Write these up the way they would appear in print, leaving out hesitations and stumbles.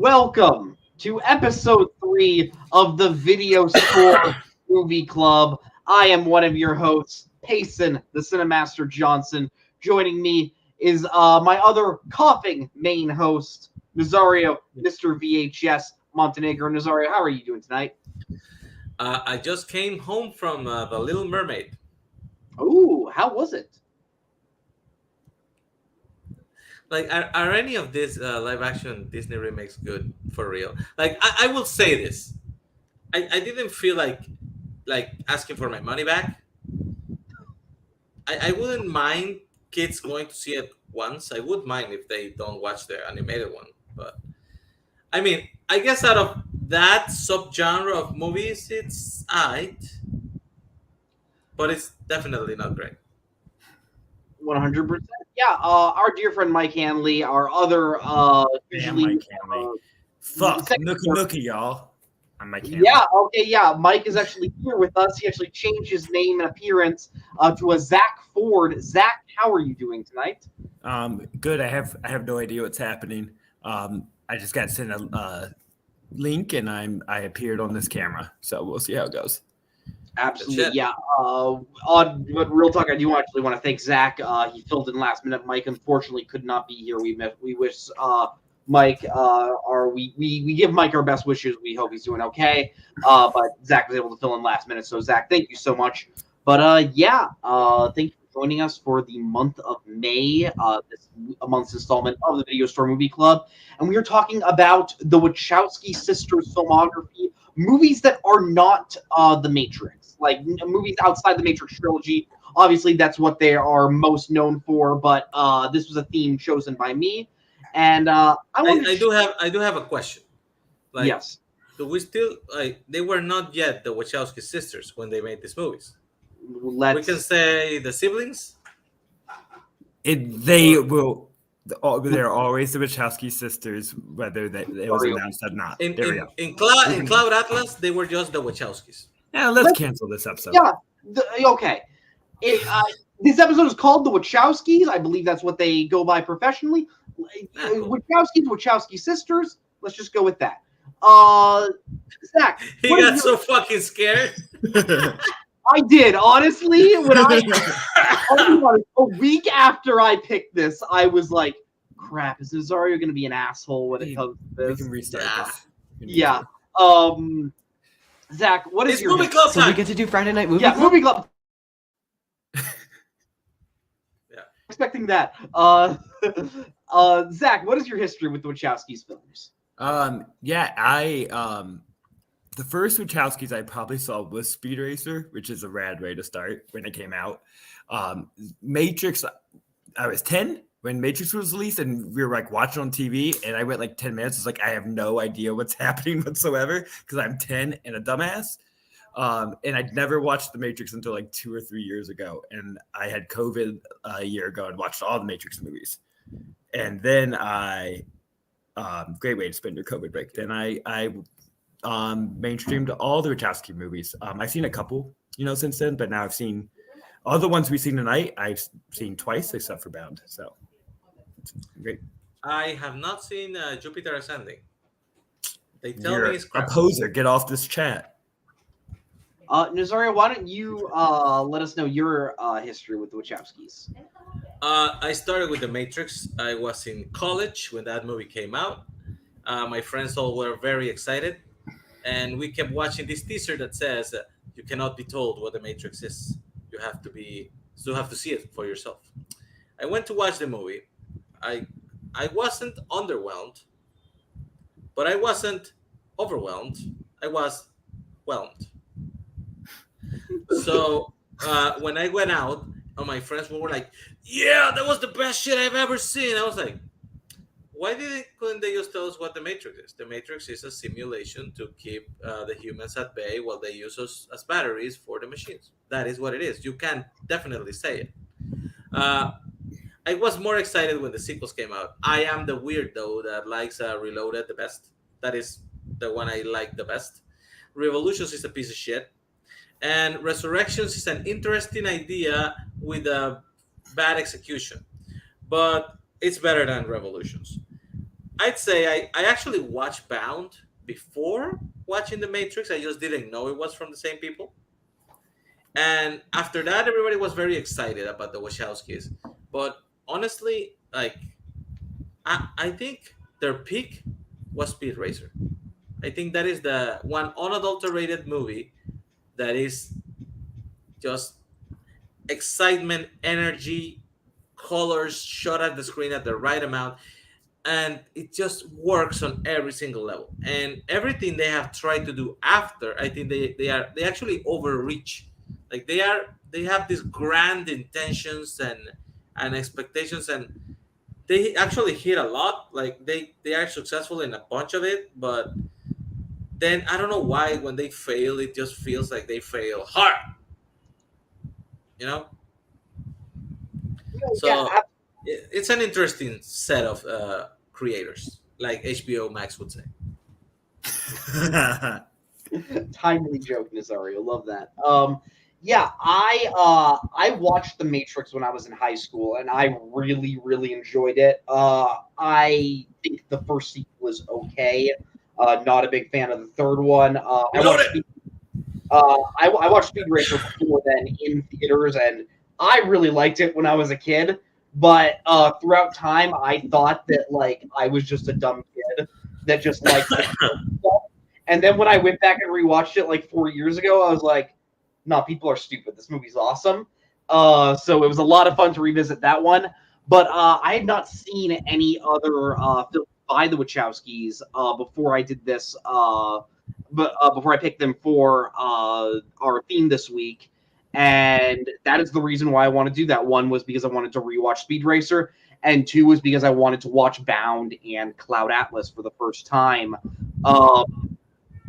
Welcome to episode 3 of the Video Store Movie Club. I am one of your hosts, Payson, the Cinemaster Johnson. Joining me is my other coughing main host, Nazario, Mr. VHS Montenegro. Nazario, how are you doing tonight? I just came home from The Little Mermaid. Ooh, how was it? Like, are any of these live action Disney remakes good for real? Like, I will say this: I didn't feel like asking for my money back. I wouldn't mind kids going to see it once. I would mind if they don't watch the animated one, but I mean, I guess out of that subgenre of movies, it's alright, but it's definitely not great. 100%. Yeah, our dear friend Mike Hanley, our other Damn, usually Mike Hanley. Fuck, nookie nookie, y'all. I'm Mike Hanley. Yeah, okay, yeah. Mike is actually here with us. He actually changed his name and appearance to a Zach Ford. Zach, how are you doing tonight? Good. I have no idea what's happening. I just got sent a link and I appeared on this camera, so we'll see how it goes. Absolutely, yeah. On but real talk, I do actually want to thank Zach. He filled in last minute. Mike unfortunately could not be here. We wish Mike we give Mike our best wishes. We hope he's doing okay. But Zach was able to fill in last minute. So Zach, thank you so much. But thank you for joining us for the month of May, this month's installment of the Video Store Movie Club. And we are talking about the Wachowski sisters filmography, movies that are not The Matrix, like movies outside the Matrix trilogy. Obviously, that's what they are most known for. But this was a theme chosen by me. And I do have a question. Like, yes. Do we still they were not yet the Wachowski sisters when they made these movies? We can say the siblings. They're always the Wachowski sisters, whether it was announced or not. In Cloud Atlas, they were just the Wachowskis. Yeah, let's cancel this episode. Yeah, okay. This episode is called The Wachowskis. I believe that's what they go by professionally. Cool. Wachowski sisters. Let's just go with that. Zach, he got so fucking scared. I did, honestly. When a week after I picked this, I was like, "Crap, is Nazario going to be an asshole when it comes to this?" We can restart this. Yeah. Zach, what is it's your movie club time? So we get to do Friday night movie? Yeah, movie club. Yeah, expecting that. Zach, what is your history with the Wachowskis films? The first Wachowskis I probably saw was Speed Racer, which is a rad way to start when it came out. Matrix, I was 10 when Matrix was released, and we were like watching on TV, and I went like 10 minutes. It's like I have no idea what's happening whatsoever because I'm 10 and a dumbass. And I'd never watched The Matrix until like 2 or 3 years ago, and I had COVID a year ago and watched all the Matrix movies. And then great way to spend your COVID break. Then I mainstreamed all the Wachowski movies. I've seen a couple, since then, but now I've seen all the ones we've seen tonight. I've seen twice, except for Bound. So it's great. I have not seen Jupiter Ascending. They tell You're me it's crap. a poser. Get off this chat. Nazario, why don't you let us know your history with the Wachowskis? I started with The Matrix. I was in college when that movie came out. My friends all were very excited. And we kept watching this teaser that says you cannot be told what the Matrix is. You have to see it for yourself. I went to watch the movie. I wasn't underwhelmed, but I wasn't overwhelmed. I was whelmed. So when I went out, all my friends were like, "Yeah, that was the best shit I've ever seen." I was like, why couldn't they just tell us what the Matrix is? The Matrix is a simulation to keep the humans at bay while they use us as batteries for the machines. That is what it is. You can definitely say it. I was more excited when the sequels came out. I am the weirdo that likes Reloaded the best. That is the one I like the best. Revolutions is a piece of shit. And Resurrections is an interesting idea with a bad execution. But it's better than Revolutions. I'd say I actually watched Bound before watching The Matrix. I just didn't know it was from the same people. And after that, everybody was very excited about the Wachowskis. But honestly, like I think their peak was Speed Racer. I think that is the one unadulterated movie that is just excitement, energy, colors shot at the screen at the right amount, and it just works on every single level. And everything they have tried to do after, I think they actually overreach. Like they have these grand intentions and expectations, and they actually hit a lot. Like they are successful in a bunch of it, but then I don't know why when they fail, it just feels like they fail hard. You know, Yeah, so it's an interesting set of creators, like HBO Max would say. timely joke, Nazario. Love that. Yeah, I watched The Matrix when I was in high school, and I really really enjoyed it. I think the first sequel was okay. Not a big fan of the third one. Reload it. I watched Speed Racer before then in theaters, and I really liked it when I was a kid. But throughout time, I thought that like I was just a dumb kid that just liked the stuff. And then when I went back and rewatched it like 4 years ago, I was like, "No, people are stupid. This movie's awesome." So it was a lot of fun to revisit that one. But I had not seen any other films by the Wachowskis before I did this. But before I picked them for our theme this week, and that is the reason why I want to do that. One was because I wanted to rewatch Speed Racer, and two was because I wanted to watch Bound and Cloud Atlas for the first time.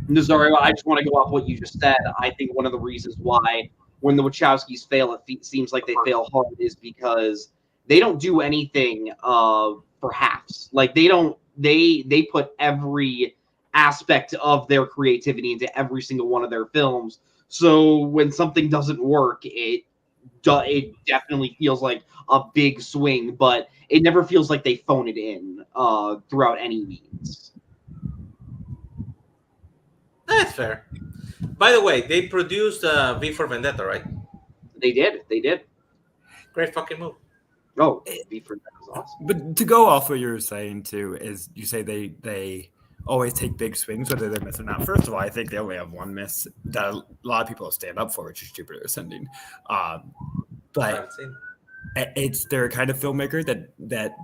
Nazario, I just want to go off what you just said. I think one of the reasons why when the Wachowskis fail, seems like they fail hard is because they don't do anything for halves. Like they put every aspect of their creativity into every single one of their films. So when something doesn't work, it definitely feels like a big swing, but it never feels like they phone it in throughout any means. That's fair. By the way, they produced V for Vendetta, right? They did. They did. Great fucking movie. Oh, V for Vendetta was awesome. But to go off what you were saying too, is you say they always take big swings whether they're miss or not. First of all, I think they only have one miss that a lot of people stand up for, which is Jupiter Ascending. But it's they're a kind of filmmaker that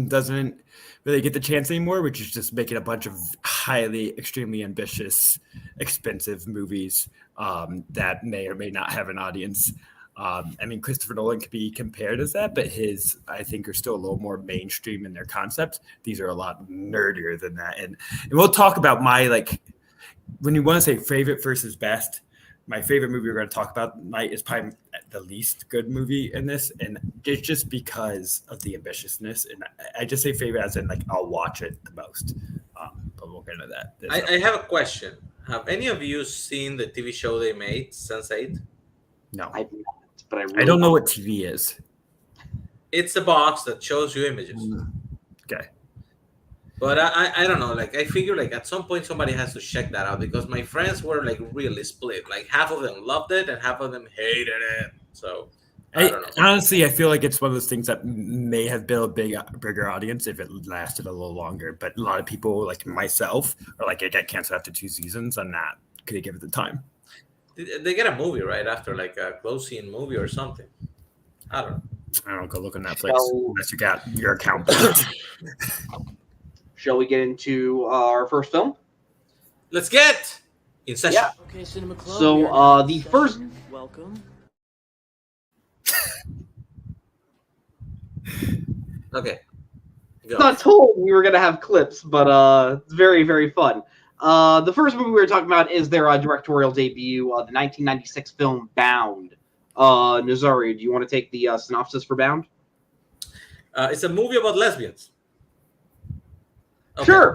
doesn't really get the chance anymore, which is just making a bunch of highly, extremely ambitious, expensive movies that may or may not have an audience. I mean, Christopher Nolan could be compared as that, but his, I think, are still a little more mainstream in their concept. These are a lot nerdier than that. And we'll talk about my, like, when you want to say favorite versus best, my favorite movie we're going to talk about tonight is probably the least good movie in this. And it's just because of the ambitiousness. And I just say favorite as in, like, I'll watch it the most. But we'll get into that. I have a question. Have any of you seen the TV show they made, Sense8? No. I've not, but I don't know what TV is. It's a box that shows you images. Okay. But I don't know. Like, I figure like at some point somebody has to check that out because my friends were like really split. Like half of them loved it and half of them hated it. So I don't know. Honestly, I feel like it's one of those things that may have built a bigger audience if it lasted a little longer. But a lot of people, like myself, are like, it got canceled after 2 seasons. I'm not going to give it the time. They get a movie right after, like a close-in movie or something. I don't know. I don't go look on Netflix unless you got your account. Shall we get into our first film? Let's get in session. Yeah. Okay, Cinema Club. So the first. Welcome. Okay. Go. Not told we were gonna have clips, but it's very very fun. The first movie we were talking about is their directorial debut, the 1996 film Bound. Nazario, do you want to take the synopsis for Bound? It's a movie about lesbians. Okay. Sure.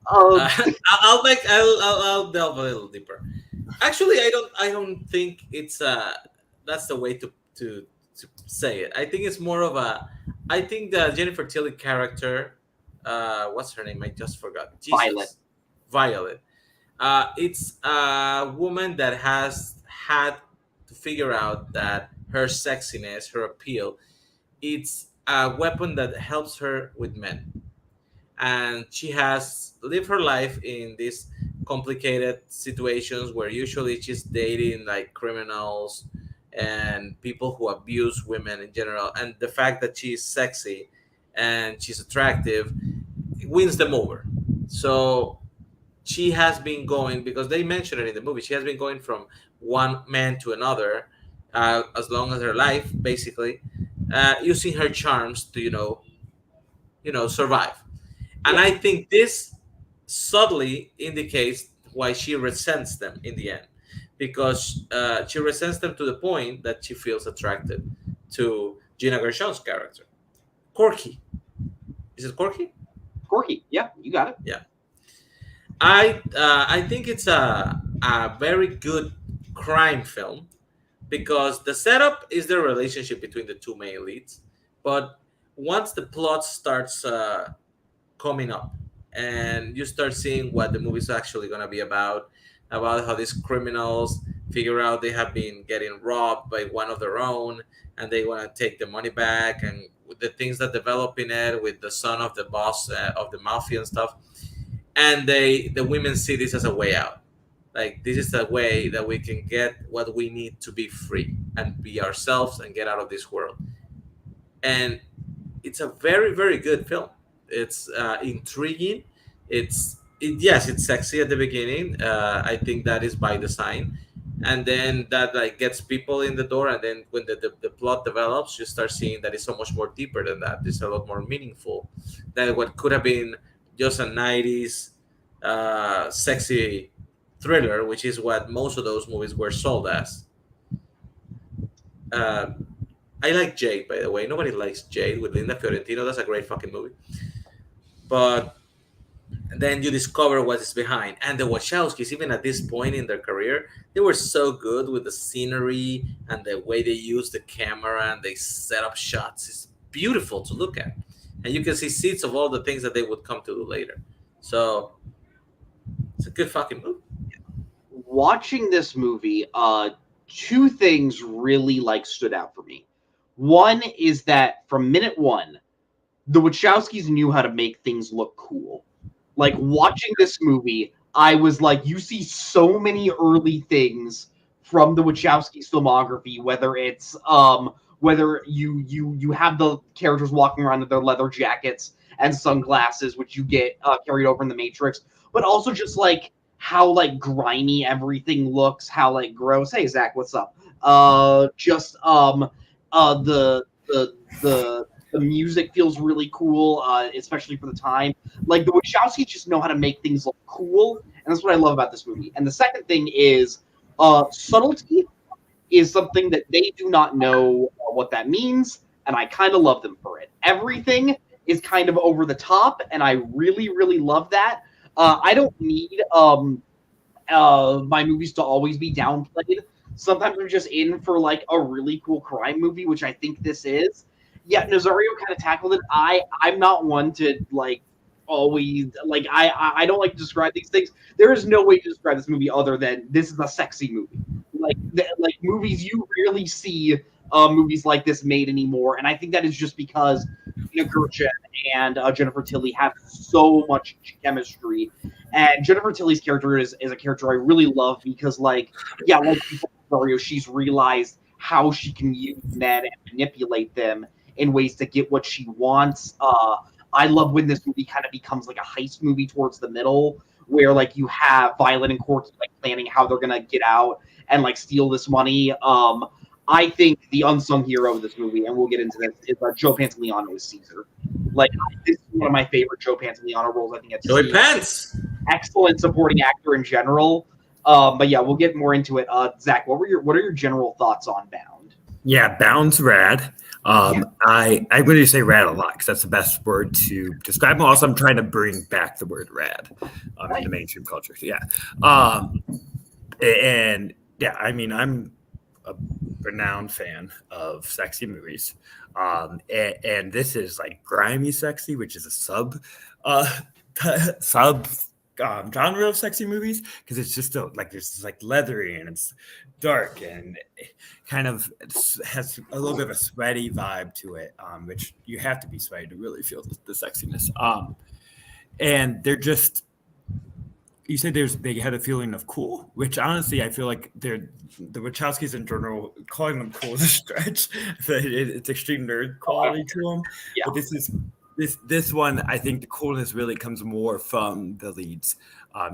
I'll delve a little deeper. Actually, I don't think it's that's the way to say it. I think it's more of a. I think the Jennifer Tilly character What's her name? I just forgot. Violet. Jesus, Violet. It's a woman that has had to figure out that her sexiness, her appeal, it's a weapon that helps her with men. And she has lived her life in these complicated situations where usually she's dating like criminals and people who abuse women in general. And the fact that she's sexy and she's attractive wins them over. So she has been going, because they mention it in the movie, she has been going from one man to another as long as her life, basically, using her charms to survive. And Yeah. I think this subtly indicates why she resents them in the end, because she resents them to the point that she feels attracted to Gina Gershon's character, Corky. Is it Corky? Corky. Yeah, you got it. Yeah. I think it's a very good crime film because the setup is the relationship between the two main leads, but once the plot starts coming up and you start seeing what the movie's actually going to be about how these criminals figure out they have been getting robbed by one of their own and they want to take the money back, and the things that develop in it with the son of the boss of the mafia and stuff, and the women see this as a way out. Like, this is a way that we can get what we need to be free and be ourselves and get out of this world. And it's a very very good film. It's intriguing. Yes, it's sexy at the beginning. I think that is by design, and then that like gets people in the door, and then when the plot develops, you start seeing that it's so much more deeper than that. It's a lot more meaningful than what could have been just a 90s sexy thriller, which is what most of those movies were sold as. uh, I like Jade, by the way. Nobody likes Jade with Linda Fiorentino. That's a great fucking movie. But then you discover what is behind. And the Wachowskis, even at this point in their career, they were so good with the scenery and the way they use the camera and they set up shots. It's beautiful to look at. And you can see seeds of all the things that they would come to do later. So it's a good fucking movie. Watching this movie, two things really like stood out for me. One is that from minute one, the Wachowskis knew how to make things look cool. Like watching this movie, I was like, you see so many early things from the Wachowskis filmography, whether it's whether you have the characters walking around in their leather jackets and sunglasses, which you get carried over in the Matrix, but also just like how like grimy everything looks, how like gross. Hey Zach, what's up? Just the music feels really cool, especially for the time. Like the Wachowskis just know how to make things look cool, and that's what I love about this movie. And the second thing is subtlety is something that they do not know what that means, and I kind of love them for it. Everything is kind of over the top, and I really, really love that. I don't need my movies to always be downplayed. Sometimes I'm just in for like a really cool crime movie, which I think this is. Yeah, Nazario kind of tackled it. I'm not one to like always like I don't like to describe these things. There is no way to describe this movie other than this is a sexy movie. Like movies you rarely see movies like this made anymore, and I think that is just because Gina Gershon and Jennifer Tilly have so much chemistry, and Jennifer Tilly's character is a character I really love because like before Mario, she's realized how she can use men and manipulate them in ways to get what she wants. I love when this movie kind of becomes like a heist movie towards the middle, where like you have Violet and Corky like planning how they're gonna get out and like steal this money. I think the unsung hero of this movie, and we'll get into this, is Joe Pantoliano as Caesar. Like this is one of my favorite Joe Pantoliano roles. I think it's Joey Pants. Excellent supporting actor in general. But yeah, we'll get more into it. Zach, what are your general thoughts on Bound? Yeah, Bound's rad. I'm going to say rad a lot because that's the best word to describe him. Also, I'm trying to bring back the word rad in the mainstream culture. So, yeah. And yeah, I mean, I'm a renowned fan of sexy movies. And this is like grimy sexy, which is a sub sub genre of sexy movies, because it's just like there's like leathery and it's dark and kind of has a little bit of a sweaty vibe to it, which you have to be sweaty to really feel the sexiness. And they're just, you said they had a feeling of cool, which honestly I feel like the Wachowskis in general, calling them cool is a stretch. It's extreme nerd quality to them. Yeah. But this one, I think the coolness really comes more from the leads,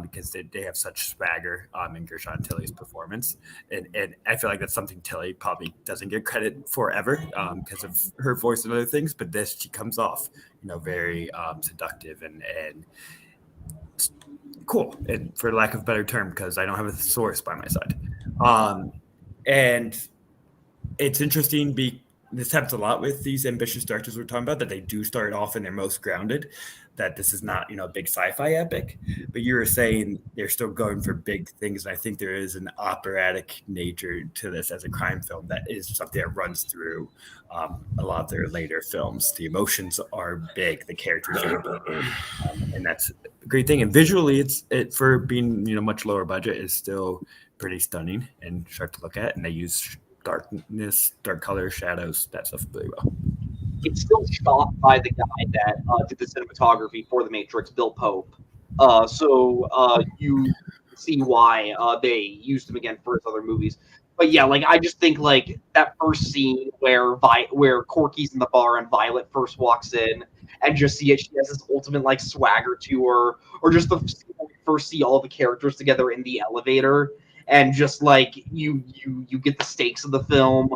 because they have such swagger in Gershon Tilley's performance, and I feel like that's something Tilley probably doesn't get credit for ever, because of her voice and other things. But this, she comes off, very seductive and cool, and for lack of a better term, because I don't have a source by my side. And it's interesting. This happens a lot with these ambitious directors we're talking about, that they do start off and they're most grounded, that this is not, a big sci-fi epic, but you were saying they're still going for big things. And I think there is an operatic nature to this as a crime film that is something that runs through a lot of their later films. The emotions are big, the characters are big, and that's a great thing. And visually, it for being, much lower budget, is still pretty stunning and sharp to look at. And they use darkness, dark color, shadows, that stuff really well. It's still shot by the guy that did the cinematography for The Matrix, Bill Pope. So you see why they used him again for his other movies. But yeah, I just think that first scene where Corky's in the bar and Violet first walks in, and just she has this ultimate swagger to her, or just the scene where we first see all the characters together in the elevator, and just you get the stakes of the film.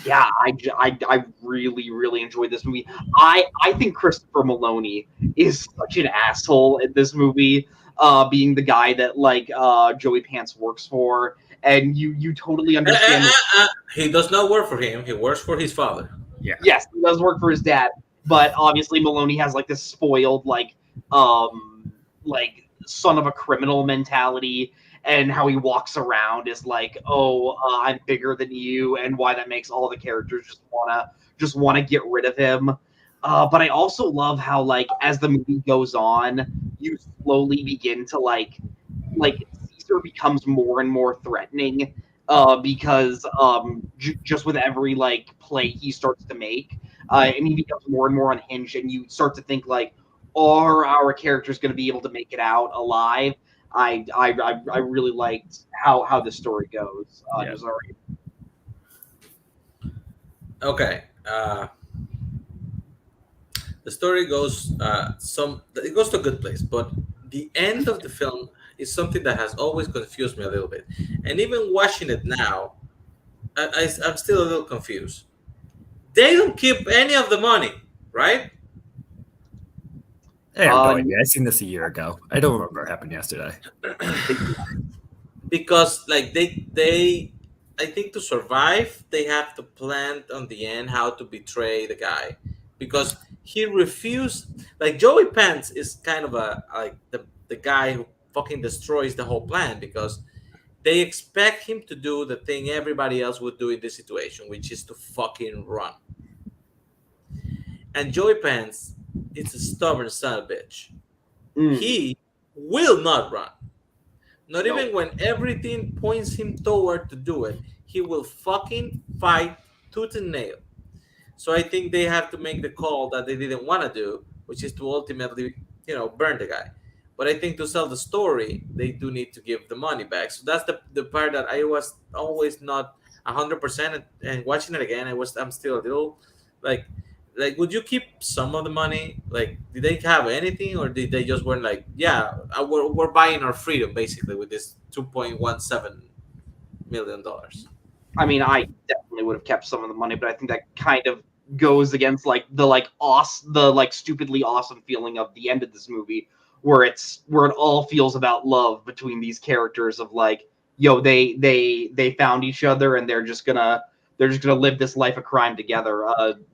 Yeah, I really, really enjoyed this movie. I think Christopher Maloney is such an asshole in this movie, being the guy that Joey Pants works for, and you totally understand. He does not work for him. He works for his father. Yeah. Yes, he does work for his dad, but obviously Maloney has this spoiled son of a criminal mentality. And how he walks around is I'm bigger than you, and why that makes all the characters just wanna get rid of him. But I also love how as the movie goes on, you slowly begin to Caesar becomes more and more threatening, because just with every play he starts to make, and he becomes more and more unhinged, and you start to think are our characters going to be able to make it out alive? I really liked how the story goes. Yeah. Okay. The story goes it goes to a good place, but the end of the film is something that has always confused me a little bit, and even watching it now, I'm still a little confused. They don't keep any of the money, right? I have no idea. I seen this a year ago. I don't remember what happened yesterday. Because they I think to survive they have to plan on the end how to betray the guy, because he refused. Joey Pants is kind of the guy who fucking destroys the whole plan, because they expect him to do the thing everybody else would do in this situation, which is to fucking run. And Joey Pants, it's a stubborn son of a bitch. He will not run. Not even when everything points him toward to do it. He will fucking fight tooth and nail. So I think they have to make the call that they didn't want to do, which is to ultimately, burn the guy. But I think to sell the story, they do need to give the money back. So that's the part that I was always not 100%. And watching it again, I'm still a little would you keep some of the money? Did they have anything, or did they just weren't we're buying our freedom basically with this $2.17 million? I mean, I definitely would have kept some of the money, but I think that kind of goes against the stupidly awesome feeling of the end of this movie, where it all feels about love between these characters of they found each other and they're just gonna live this life of crime together.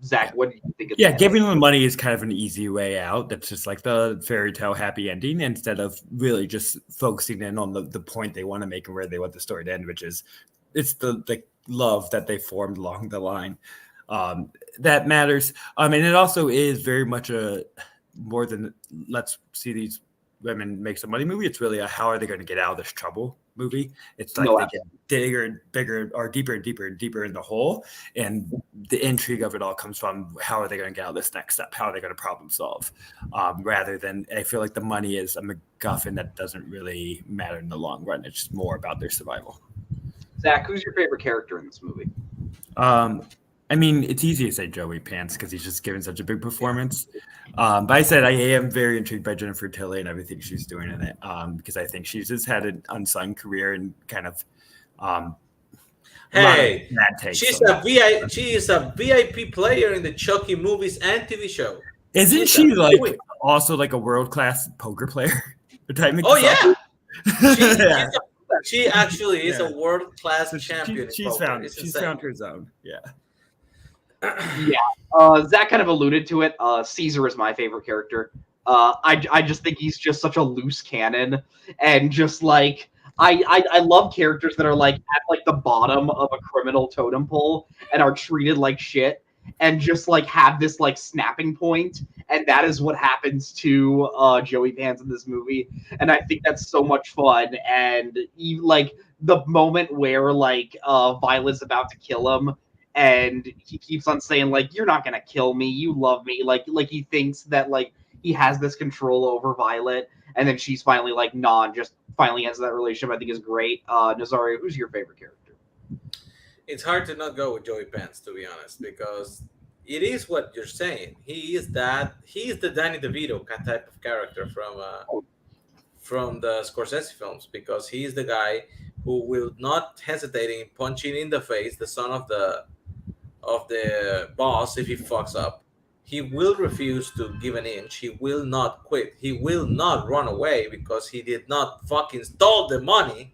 Zach, what do you think of that? Giving them the money is kind of an easy way out. That's just the fairy tale happy ending, instead of really just focusing in on the point they want to make and where they want the story to end, which is it's the love that they formed along the line. That matters. And it also is very much more than let's see these women make some money movie. It's really a how are they going to get out of this trouble movie. It's like they get bigger and bigger or deeper and deeper and deeper in the hole. And the intrigue of it all comes from how are they going to get out of this next step? How are they going to problem solve? Rather than, I feel like the money is a MacGuffin that doesn't really matter in the long run. It's just more about their survival. Zach, who's your favorite character in this movie? I mean, it's easy to say Joey Pants because he's just given such a big performance. But I said I am very intrigued by Jennifer Tilly and everything she's doing in it because I think she's just had an unsung career and kind of hey, she is a VIP player in the Chucky movies and TV show. Isn't she like also like a world-class poker player? Oh yeah. She actually is a world-class champion. She's found her zone. Yeah. Zach kind of alluded to it. Caesar is my favorite character. I just think he's just such a loose cannon, and just like I love characters that are like at like the bottom of a criminal totem pole and are treated like shit, and just like have this like snapping point, and that is what happens to Joey Pants in this movie, and I think that's so much fun. And like the moment where like Violet's about to kill him, and he keeps on saying like, "You're not gonna kill me, you love me," like he thinks that like he has this control over Violet, and then she's finally like, "Nah," and just finally ends that relationship. I think is great. Nazario, who's your favorite character? It's hard to not go with Joey Pants, to be honest, because it is what you're saying. He is the Danny DeVito type of character from the Scorsese films, because he's the guy who will not hesitate in punching in the face the son of the boss if he fucks up. He will refuse to give an inch. He will not quit. He will not run away because he did not fucking stole the money.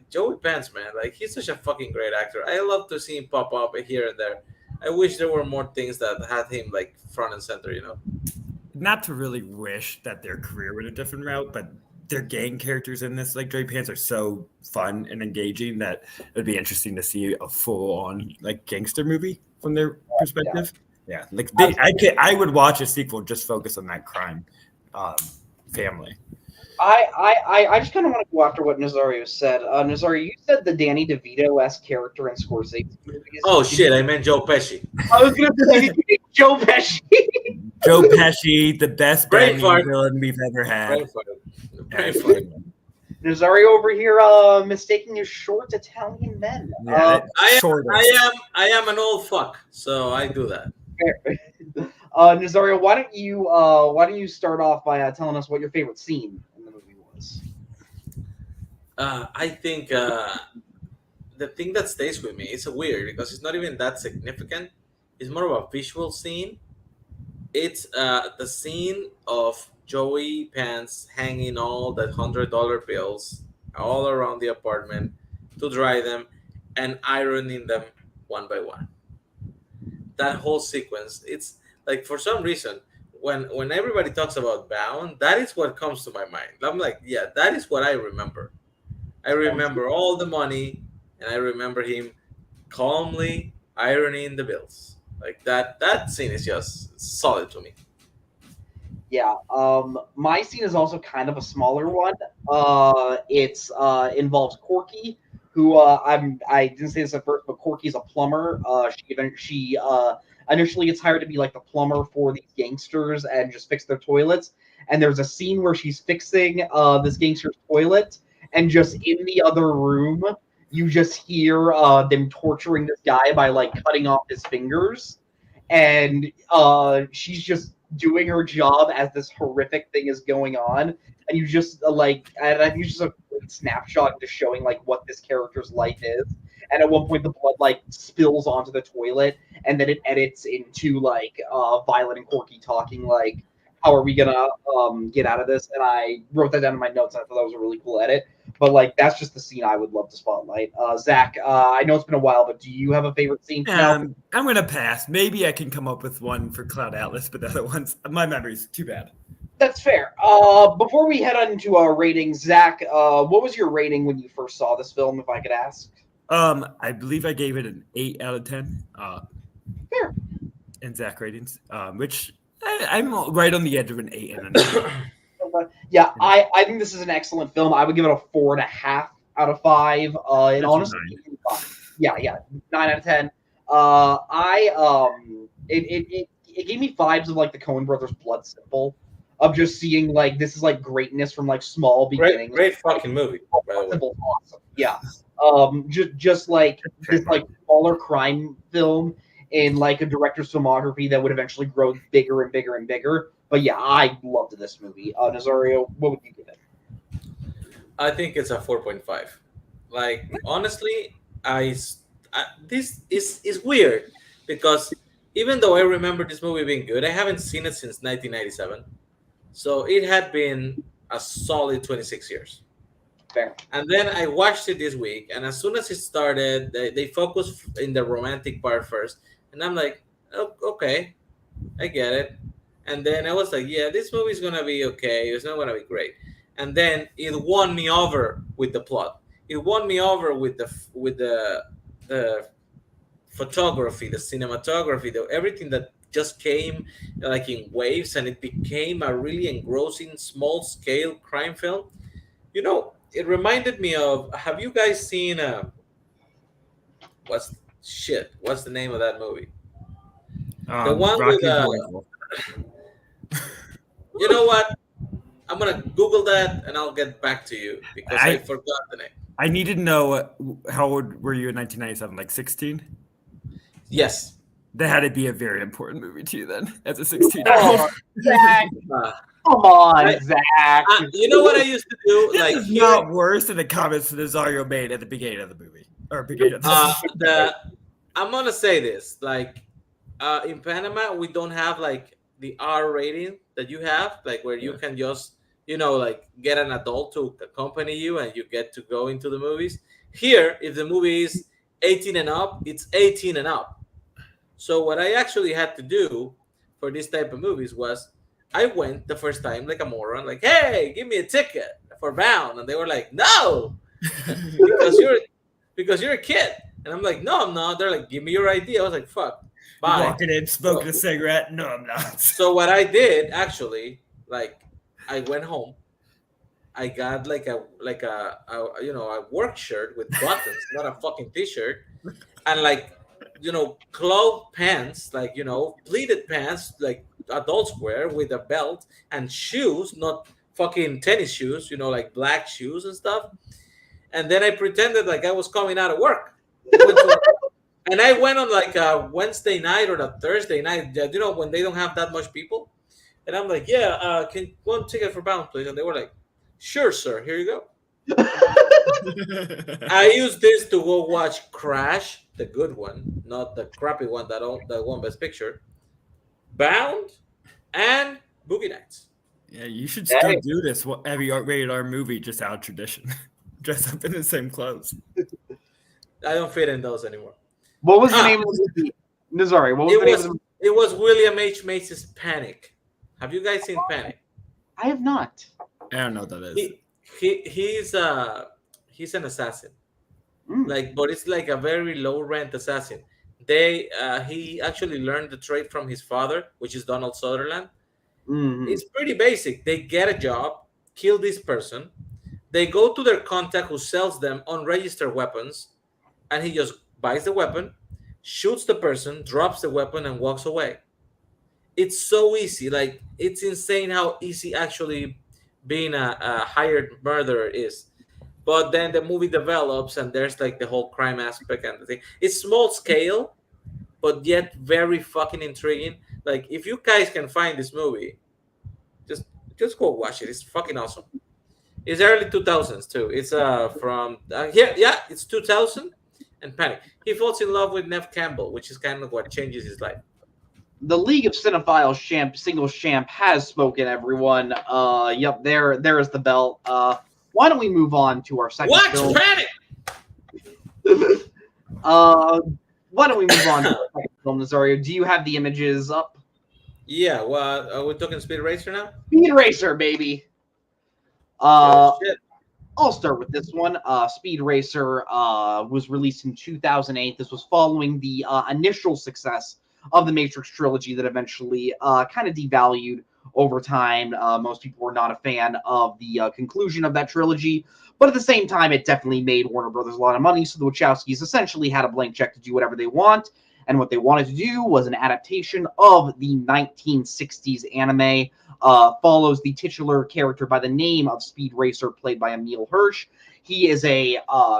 Joey Pants, man, like he's such a fucking great actor. I love to see him pop up here and there. I wish there were more things that had him like front and center, you know. Not to really wish that their career went a different route, but their gang characters in this, like Joey Pants, are so fun and engaging that it'd be interesting to see a full-on like gangster movie from their perspective. Yeah, like I would watch a sequel just focus on that crime family. I just kind of want to go after what Nazario said. Nazario, you said the Danny DeVito-esque character in Scorsese movies. Oh shit, I meant Joe Pesci. I was gonna say Joe Pesci. Joe Pesci, the best villain we've ever had. Nazario over here mistaking his short Italian men. Yeah, I am an old fuck, so I do that. Nazario, why don't you start off by telling us what your favorite scene in the movie was? I think the thing that stays with me, it's weird because it's not even that significant. It's more of a visual scene. It's the scene of Joey Pants hanging all the $100 bills all around the apartment to dry them and ironing them one by one. That whole sequence, it's like, for some reason, when everybody talks about Bound, that is what comes to my mind. I'm like, yeah, that is what I remember. I remember all the money, and I remember him calmly ironing the bills. Like that scene is just solid to me. Yeah, my scene is also kind of a smaller one. It's involves Corky, who I didn't say this at first, but Corky's a plumber. She initially gets hired to be like the plumber for these gangsters and just fix their toilets. And there's a scene where she's fixing this gangster's toilet, and just in the other room, you just hear them torturing this guy by like cutting off his fingers, and she's just doing her job as this horrific thing is going on, and you just and I think it's just a great snapshot just showing like what this character's life is. And at one point the blood like spills onto the toilet, and then it edits into like Violet and Corky talking like, how are we gonna get out of this? And I wrote that down in my notes, and I thought that was a really cool edit. But like that's just the scene I would love to spotlight. Zach, I know it's been a while, but do you have a favorite scene? I'm gonna pass. Maybe I can come up with one for Cloud Atlas, but the other ones, my memory's too bad. That's fair. Before we head on into our ratings, Zach, what was your rating when you first saw this film, if I could ask? I believe I gave it an 8 out of 10. Fair. In Zach ratings, which I'm right on the edge of an 8 and a 9. Yeah, I think this is an excellent film. I would give it a 4.5 out of 5. And honestly, yeah, 9 out of 10. It gave me vibes of like the Coen Brothers Blood Simple, of just seeing like this is like greatness from like small beginnings. Great fucking movie, by the way. Simple's awesome. Yeah. Just like this like smaller crime film in like a director's filmography that would eventually grow bigger and bigger and bigger. But yeah, I loved this movie. Nazario, what would you give it? I think it's a 4.5. Like honestly, this is weird because even though I remember this movie being good, I haven't seen it since 1997. So it had been a solid 26 years. Fair. And then I watched it this week, and as soon as it started, they focused in the romantic part first, and I'm like, oh, okay, I get it. And then I was like, yeah, this movie's gonna be okay. It's not gonna be great. And then it won me over with the plot. It won me over with the photography, the cinematography, everything that just came like in waves, and it became a really engrossing small scale crime film. You know, it reminded me of. Have you guys seen what's the name of that movie? The one Rocky with you know what? I'm gonna Google that and I'll get back to you because I forgot the name. I need to know how old were you in 1997? Like 16? Yes. That had to be a very important movie to you then, as a 16-year-old. Oh, Zach. Come on, Zach. You know what I used to do? This like is not worse than the comments that Nazario made at the beginning of the movie. Or beginning of the I'm gonna say this. Like in Panama, we don't have like the R rating that you have, like where you can just, like get an adult to accompany you and you get to go into the movies. Here, if the movie is 18 and up, it's 18 and up. So what I actually had to do for this type of movies was I went the first time like a moron, like, hey, give me a ticket for Bound. And they were like, no, because you're a kid. And I'm like, no, I'm not. They're like, give me your ID. I was like, fuck, bye. Walking in, smoking a cigarette. No, I'm not. So what I did actually, like, I went home. I got like a work shirt with buttons, not a fucking t-shirt, and like, cloth pants, like, pleated pants, like adults wear, with a belt, and shoes, not fucking tennis shoes, like black shoes and stuff. And then I pretended like I was coming out of work. And I went on like a Wednesday night or a Thursday night, when they don't have that much people. And I'm like, yeah, can one ticket for Bound, please? And they were like, sure, sir, here you go. I used this to go watch Crash, the good one, not the crappy one that won Best Picture, Bound, and Boogie Nights. Yeah, you should still do this. Every rated R movie, just out of tradition. Dress up in the same clothes. I don't fit in those anymore. What was the name of the movie? No, sorry, what was the name of the movie? It was William H. Macy's Panic. Have you guys seen Panic? I have not. I don't know what that is. He's an assassin. But it's like a very low rent assassin. He actually learned the trade from his father, which is Donald Sutherland. Mm-hmm. It's pretty basic. They get a job, kill this person. They go to their contact who sells them unregistered weapons, and he just buys the weapon, shoots the person, drops the weapon, and walks away. It's so easy. Like, it's insane how easy actually being a hired murderer is. But then the movie develops, and there's like the whole crime aspect and the thing. It's small scale, but yet very fucking intriguing. Like, if you guys can find this movie, just go watch it. It's fucking awesome. It's early 2000s too. It's from it's 2000 and Panic. He falls in love with Neve Campbell, which is kind of what changes his life. The League of Cinephiles Single Champ has spoken, everyone. Yep, there is the belt. Why don't we move on to our second film? Watch Panic! Why don't we move on to our second film, Nazario? Do you have the images up? Yeah, well, are we talking Speed Racer now? Speed Racer, baby! Shit. I'll start with this one. Speed Racer was released in 2008. This was following the initial success of the Matrix trilogy that eventually kind of devalued over time. Most people were not a fan of the conclusion of that trilogy, but at the same time, it definitely made Warner Brothers a lot of money, so the Wachowskis essentially had a blank check to do whatever they want, and what they wanted to do was an adaptation of the 1960s anime. Follows the titular character by the name of Speed Racer, played by Emil Hirsch. He is a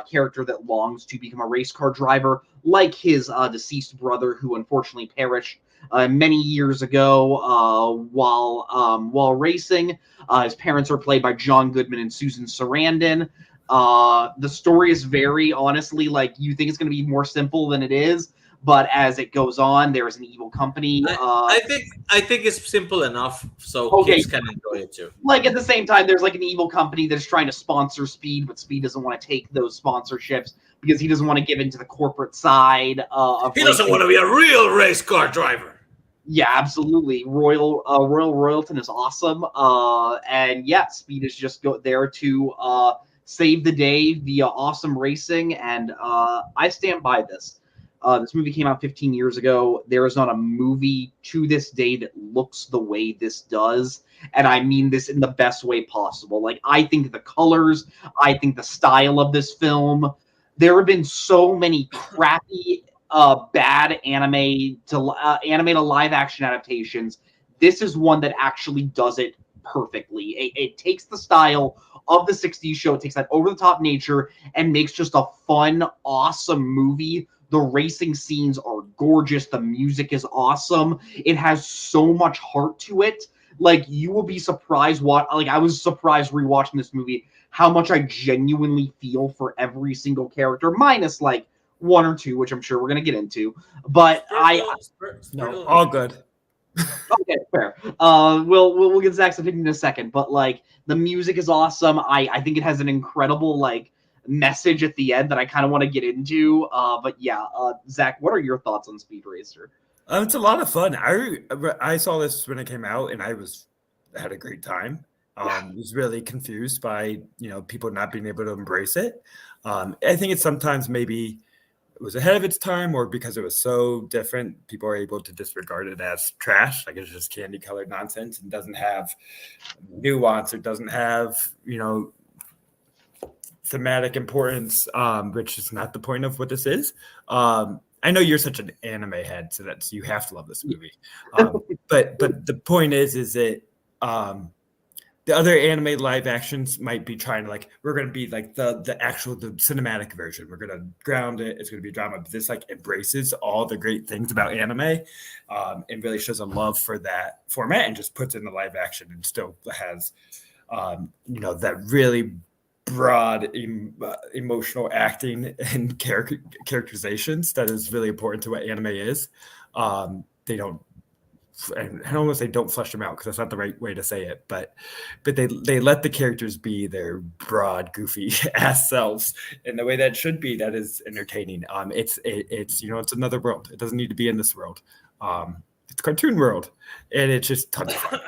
character that longs to become a race car driver, like his deceased brother, who unfortunately perished many years ago while racing. His parents are played by John Goodman and Susan Sarandon. The story is very honestly like you think it's going to be more simple than it is, but as it goes on, there is an evil company. I think it's simple enough so kids can enjoy it too. Like at the same time, there's like an evil company that's trying to sponsor Speed, but Speed doesn't want to take those sponsorships because he doesn't want to give into the corporate side of. He doesn't want to be a real race car driver. Yeah, absolutely. Royal Royalton is awesome, and yeah, Speed is just there to save the day via awesome racing, and I stand by this. This movie came out 15 years ago. There is not a movie to this day that looks the way this does. And I mean this in the best way possible. Like, I think the colors, I think the style of this film, there have been so many crappy, bad anime to live action adaptations. This is one that actually does it perfectly. It takes the style of the 60s show, it takes that over the top nature, and makes just a fun, awesome movie. The racing scenes are gorgeous. The music is awesome. It has so much heart to it. Like, you will be surprised I was surprised rewatching this movie how much I genuinely feel for every single character, minus like one or two, which I'm sure we're gonna get into. But all good. Okay, fair. We'll get Zach's opinion in a second. But like, the music is awesome. I think it has an incredible like message at the end that I kind of want to get into. But yeah, Zach, what are your thoughts on Speed Racer? It's a lot of fun. I saw this when it came out, and I had a great time. Was really confused by people not being able to embrace it. I think it's sometimes maybe it was ahead of its time, or because it was so different, people are able to disregard it as trash, like it's just candy colored nonsense and doesn't have nuance or doesn't have thematic importance, which is not the point of what this is. I know you're such an anime head, so you have to love this movie. But the point is that the other anime live actions might be trying to we're going to be like the cinematic version. We're going to ground it. It's going to be drama. But this embraces all the great things about anime, and really shows a love for that format and just puts it in the live action and still has that really broad emotional acting and characterizations that is really important to what anime is. They don't, and I don't want to say don't flesh them out because that's not the right way to say it, but they let the characters be their broad, goofy ass selves in the way that should be. That is entertaining. It's it's another world. It doesn't need to be in this world. It's cartoon world, and it's just tons of fun.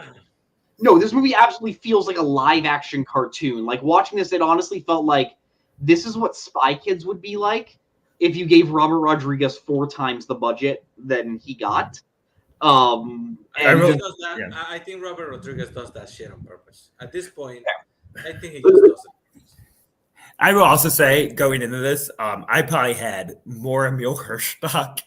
No, this movie absolutely feels like a live action cartoon. Like, watching this, it honestly felt like this is what Spy Kids would be like if you gave Robert Rodriguez 4 times the budget than he got. I think Robert Rodriguez does that shit on purpose. At this point, I think he just does it. I will also say, going into this, I probably had more Emil Hirsch stock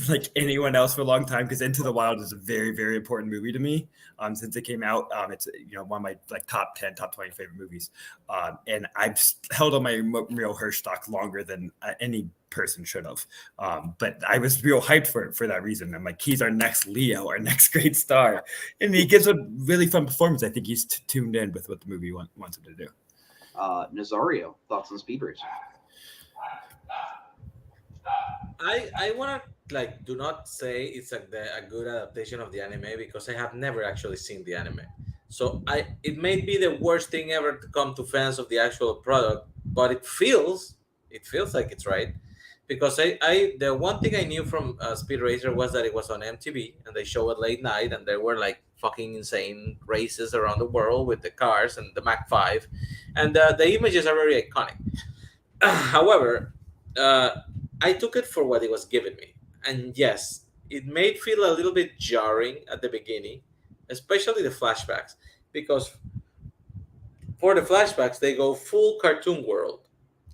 than anyone else for a long time, because Into the Wild is a very, very important movie to me. Since it came out, it's one of my top 10, top 20 favorite movies, and I've held on my Emil Hirsch stock longer than any person should have. But I was real hyped for that reason. I'm like, he's our next Leo, our next great star, and he gives a really fun performance. I think he's tuned in with what the movie wants him to do. Nazario, thoughts on Speed Racer? I want to do not say it's a good adaptation of the anime, because I have never actually seen the anime. So it may be the worst thing ever to come to fans of the actual product, but it feels like it's right, because the one thing I knew from Speed Racer was that it was on MTV and they show it late night, and there were fucking insane races around the world with the cars and the Mach 5, and the images are very iconic. However, I took it for what it was giving me, and yes, it may feel a little bit jarring at the beginning, especially the flashbacks, because for the flashbacks they go full cartoon world.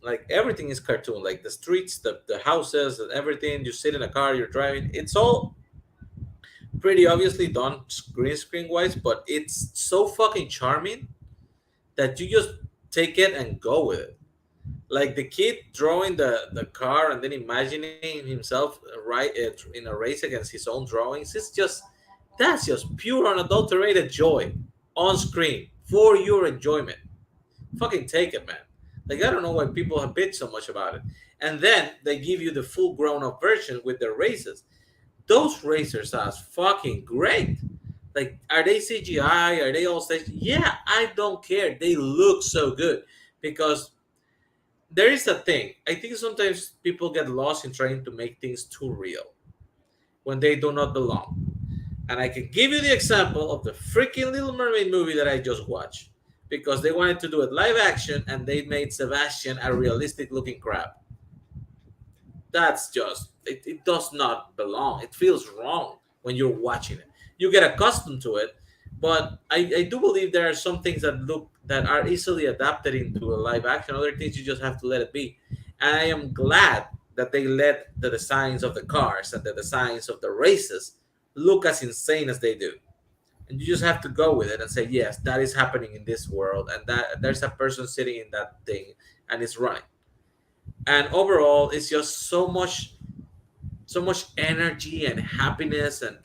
Like everything is cartoon, like the streets, the houses, and everything. You sit in a car, you're driving. It's all pretty obviously done green screen wise, but it's so fucking charming that you just take it and go with it. Like the kid drawing the car and then imagining himself in a race against his own drawings. It's just that's just pure unadulterated joy on screen for your enjoyment. Fucking take it, man. Like I don't know why people have bitched so much about it. And then they give you the full grown up version with their races. Those racers are fucking great. Like, are they CGI? Are they all stage? Yeah, I don't care. They look so good because there is a thing. I think sometimes people get lost in trying to make things too real when they do not belong. And I can give you the example of the freaking Little Mermaid movie that I just watched because they wanted to do it live action and they made Sebastian a realistic looking crab. That's just it does not belong. It feels wrong when you're watching it. You get accustomed to it, but I do believe there are some things that are easily adapted into a live action. Other things you just have to let it be. And I am glad that they let the designs of the cars and the designs of the races look as insane as they do. And you just have to go with it and say, yes, that is happening in this world, and that there's a person sitting in that thing and it's running. And overall it's just so much energy and happiness and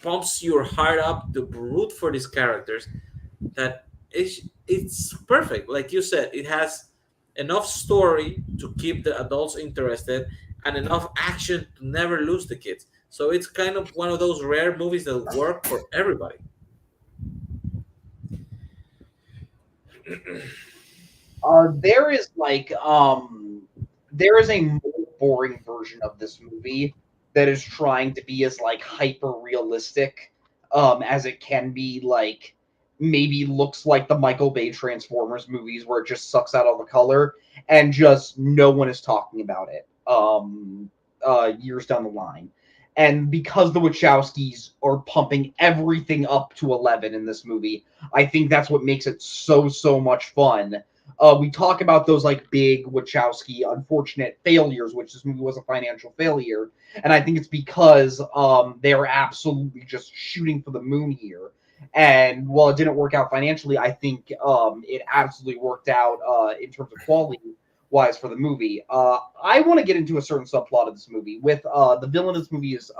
pumps your heart up to root for these characters that it's perfect. Like you said, it has enough story to keep the adults interested and enough action to never lose the kids. So it's kind of one of those rare movies that work for everybody. There is like there is a more boring version of this movie that is trying to be as like hyper realistic as it can be. Like maybe looks like the Michael Bay Transformers movies where it just sucks out all the color and just no one is talking about it years down the line. And because the Wachowskis are pumping everything up to 11 in this movie, I think that's what makes it so much fun. We talk about those like big Wachowski unfortunate failures, which this movie was a financial failure, and I think it's because they're absolutely just shooting for the moon here. And while it didn't work out financially, I think it absolutely worked out in terms of quality wise for the movie. I want to get into a certain subplot of this movie with the villain of this movie is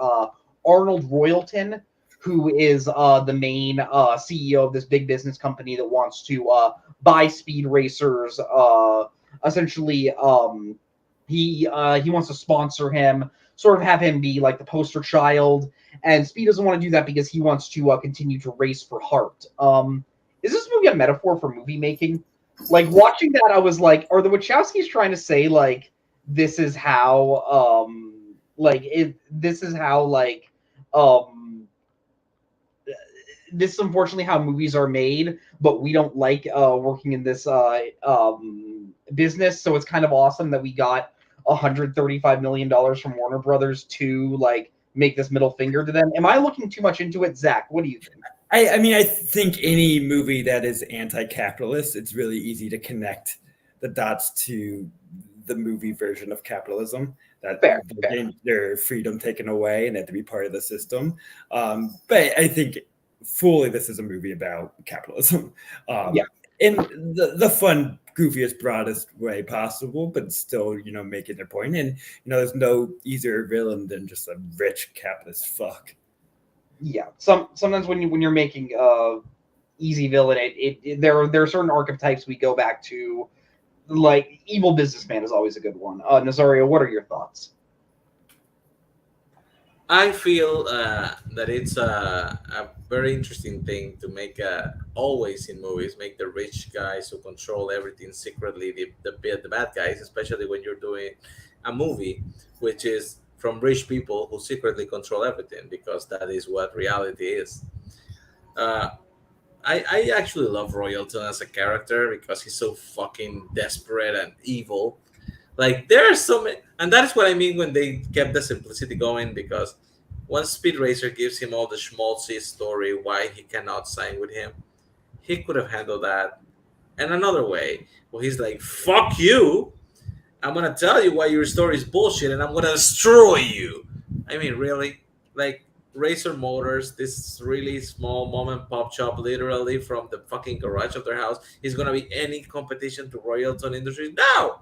Arnold Royalton, who is the main CEO of this big business company that wants to buy speed racers. Essentially, he wants to sponsor him, sort of have him be like the poster child. And Speed doesn't want to do that because he wants to continue to race for Hart. Is this movie a metaphor for movie making? Like watching that, I was like, are the Wachowskis trying to say like this is how this is how this is unfortunately how movies are made, but we don't like working in this business, so it's kind of awesome that we got $135 million from Warner Brothers to like make this middle finger to them. Am I looking too much into it, Zach? What do you think? I mean, I think any movie that is anti-capitalist, it's really easy to connect the dots to the movie version of capitalism, that fair. Their freedom taken away and they have to be part of the system. But I think fully this is a movie about capitalism. In the fun, goofiest, broadest way possible, but still, making their point. And, there's no easier villain than just a rich capitalist fuck. Yeah, sometimes when you're making easy villain, there are certain archetypes we go back to, like evil businessman is always a good one. Nazario, what are your thoughts? I feel that it's a very interesting thing to make always in movies make the rich guys who control everything secretly the bad guys, especially when you're doing a movie which is from rich people who secretly control everything, because that is what reality is. Uh, I actually love Royalton as a character because he's so fucking desperate and evil. Like there are so many, and that is what I mean when they kept the simplicity going, because Once Speed Racer gives him all the schmaltzy story why he cannot sign with him, he could have handled that in another way. Well, he's like, "Fuck you! I'm gonna tell you why your story is bullshit, and I'm gonna destroy you." I mean, really? Like Racer Motors, this really small mom and pop shop, literally from the fucking garage of their house, is gonna be any competition to Royalton Industries? No.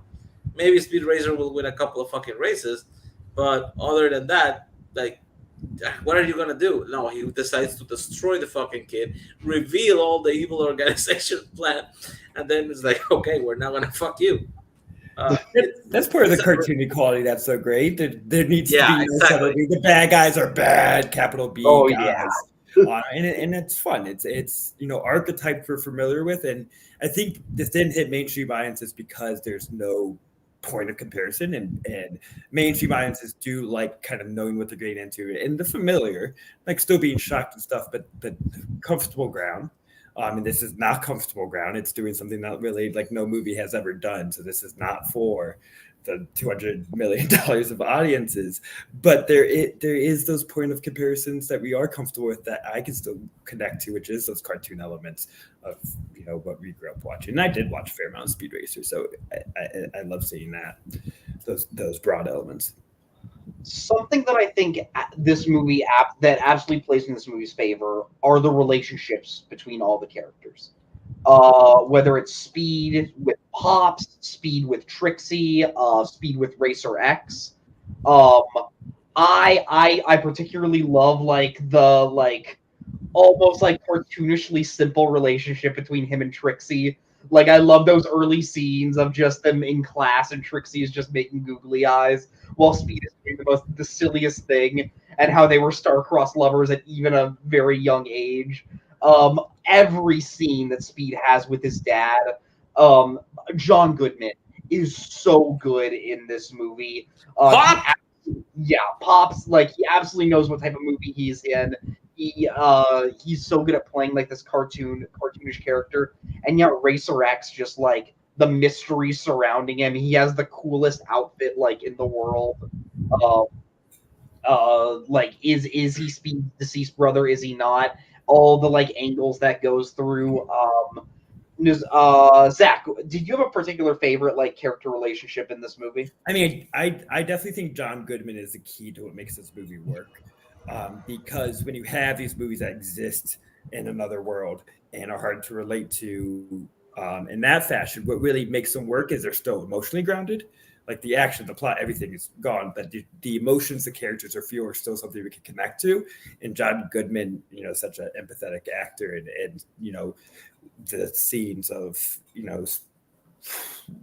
Maybe Speed Racer will win a couple of fucking races, but other than that, like, what are you gonna do? No, he decides to destroy the fucking kid, reveal all the evil organization plan, and then it's like, okay, we're not gonna fuck you. That's part of the It's cartoony quality that's so great. There needs to yeah, be no exactly. subtlety. The bad guys are bad, capital B Oh, guys. yeah. And it's fun. It's archetype we're familiar with, and I think this didn't hit mainstream audiences because there's no point of comparison, and mainstream audiences do like kind of knowing what they're getting into, and the familiar, like still being shocked and stuff, but comfortable ground. And this is not comfortable ground. It's doing something that really like no movie has ever done. So this is not for the $200 million of audiences, but there is those point of comparisons that we are comfortable with that I can still connect to, which is those cartoon elements of what we grew up watching. And I did watch a fair amount of Speed Racer, so I love seeing that those broad elements. Something that I think this movie that absolutely plays in this movie's favor are the relationships between all the characters. Whether it's Speed with Pops, Speed with Trixie, Speed with Racer X. I particularly love the almost like cartoonishly simple relationship between him and Trixie. Like I love those early scenes of just them in class and Trixie is just making googly eyes while Speed is doing the silliest thing, and how they were star-crossed lovers at even a very young age. Every scene that Speed has with his dad, John Goodman is so good in this movie. Pop! Pops, like he absolutely knows what type of movie he's in. He's so good at playing like this cartoonish character, and yet Racer X just like the mystery surrounding him. He has the coolest outfit like in the world. Like is he Speed's deceased brother? Is he not? All the like angles that goes through. Zach, did you have a particular favorite like character relationship in this movie? I mean, I definitely think John Goodman is the key to what makes this movie work. Because when you have these movies that exist in another world and are hard to relate to in that fashion, what really makes them work is they're still emotionally grounded. Like the action, the plot, everything is gone, but the emotions the characters are feel are still something we can connect to. And John Goodman, such an empathetic actor, and the scenes of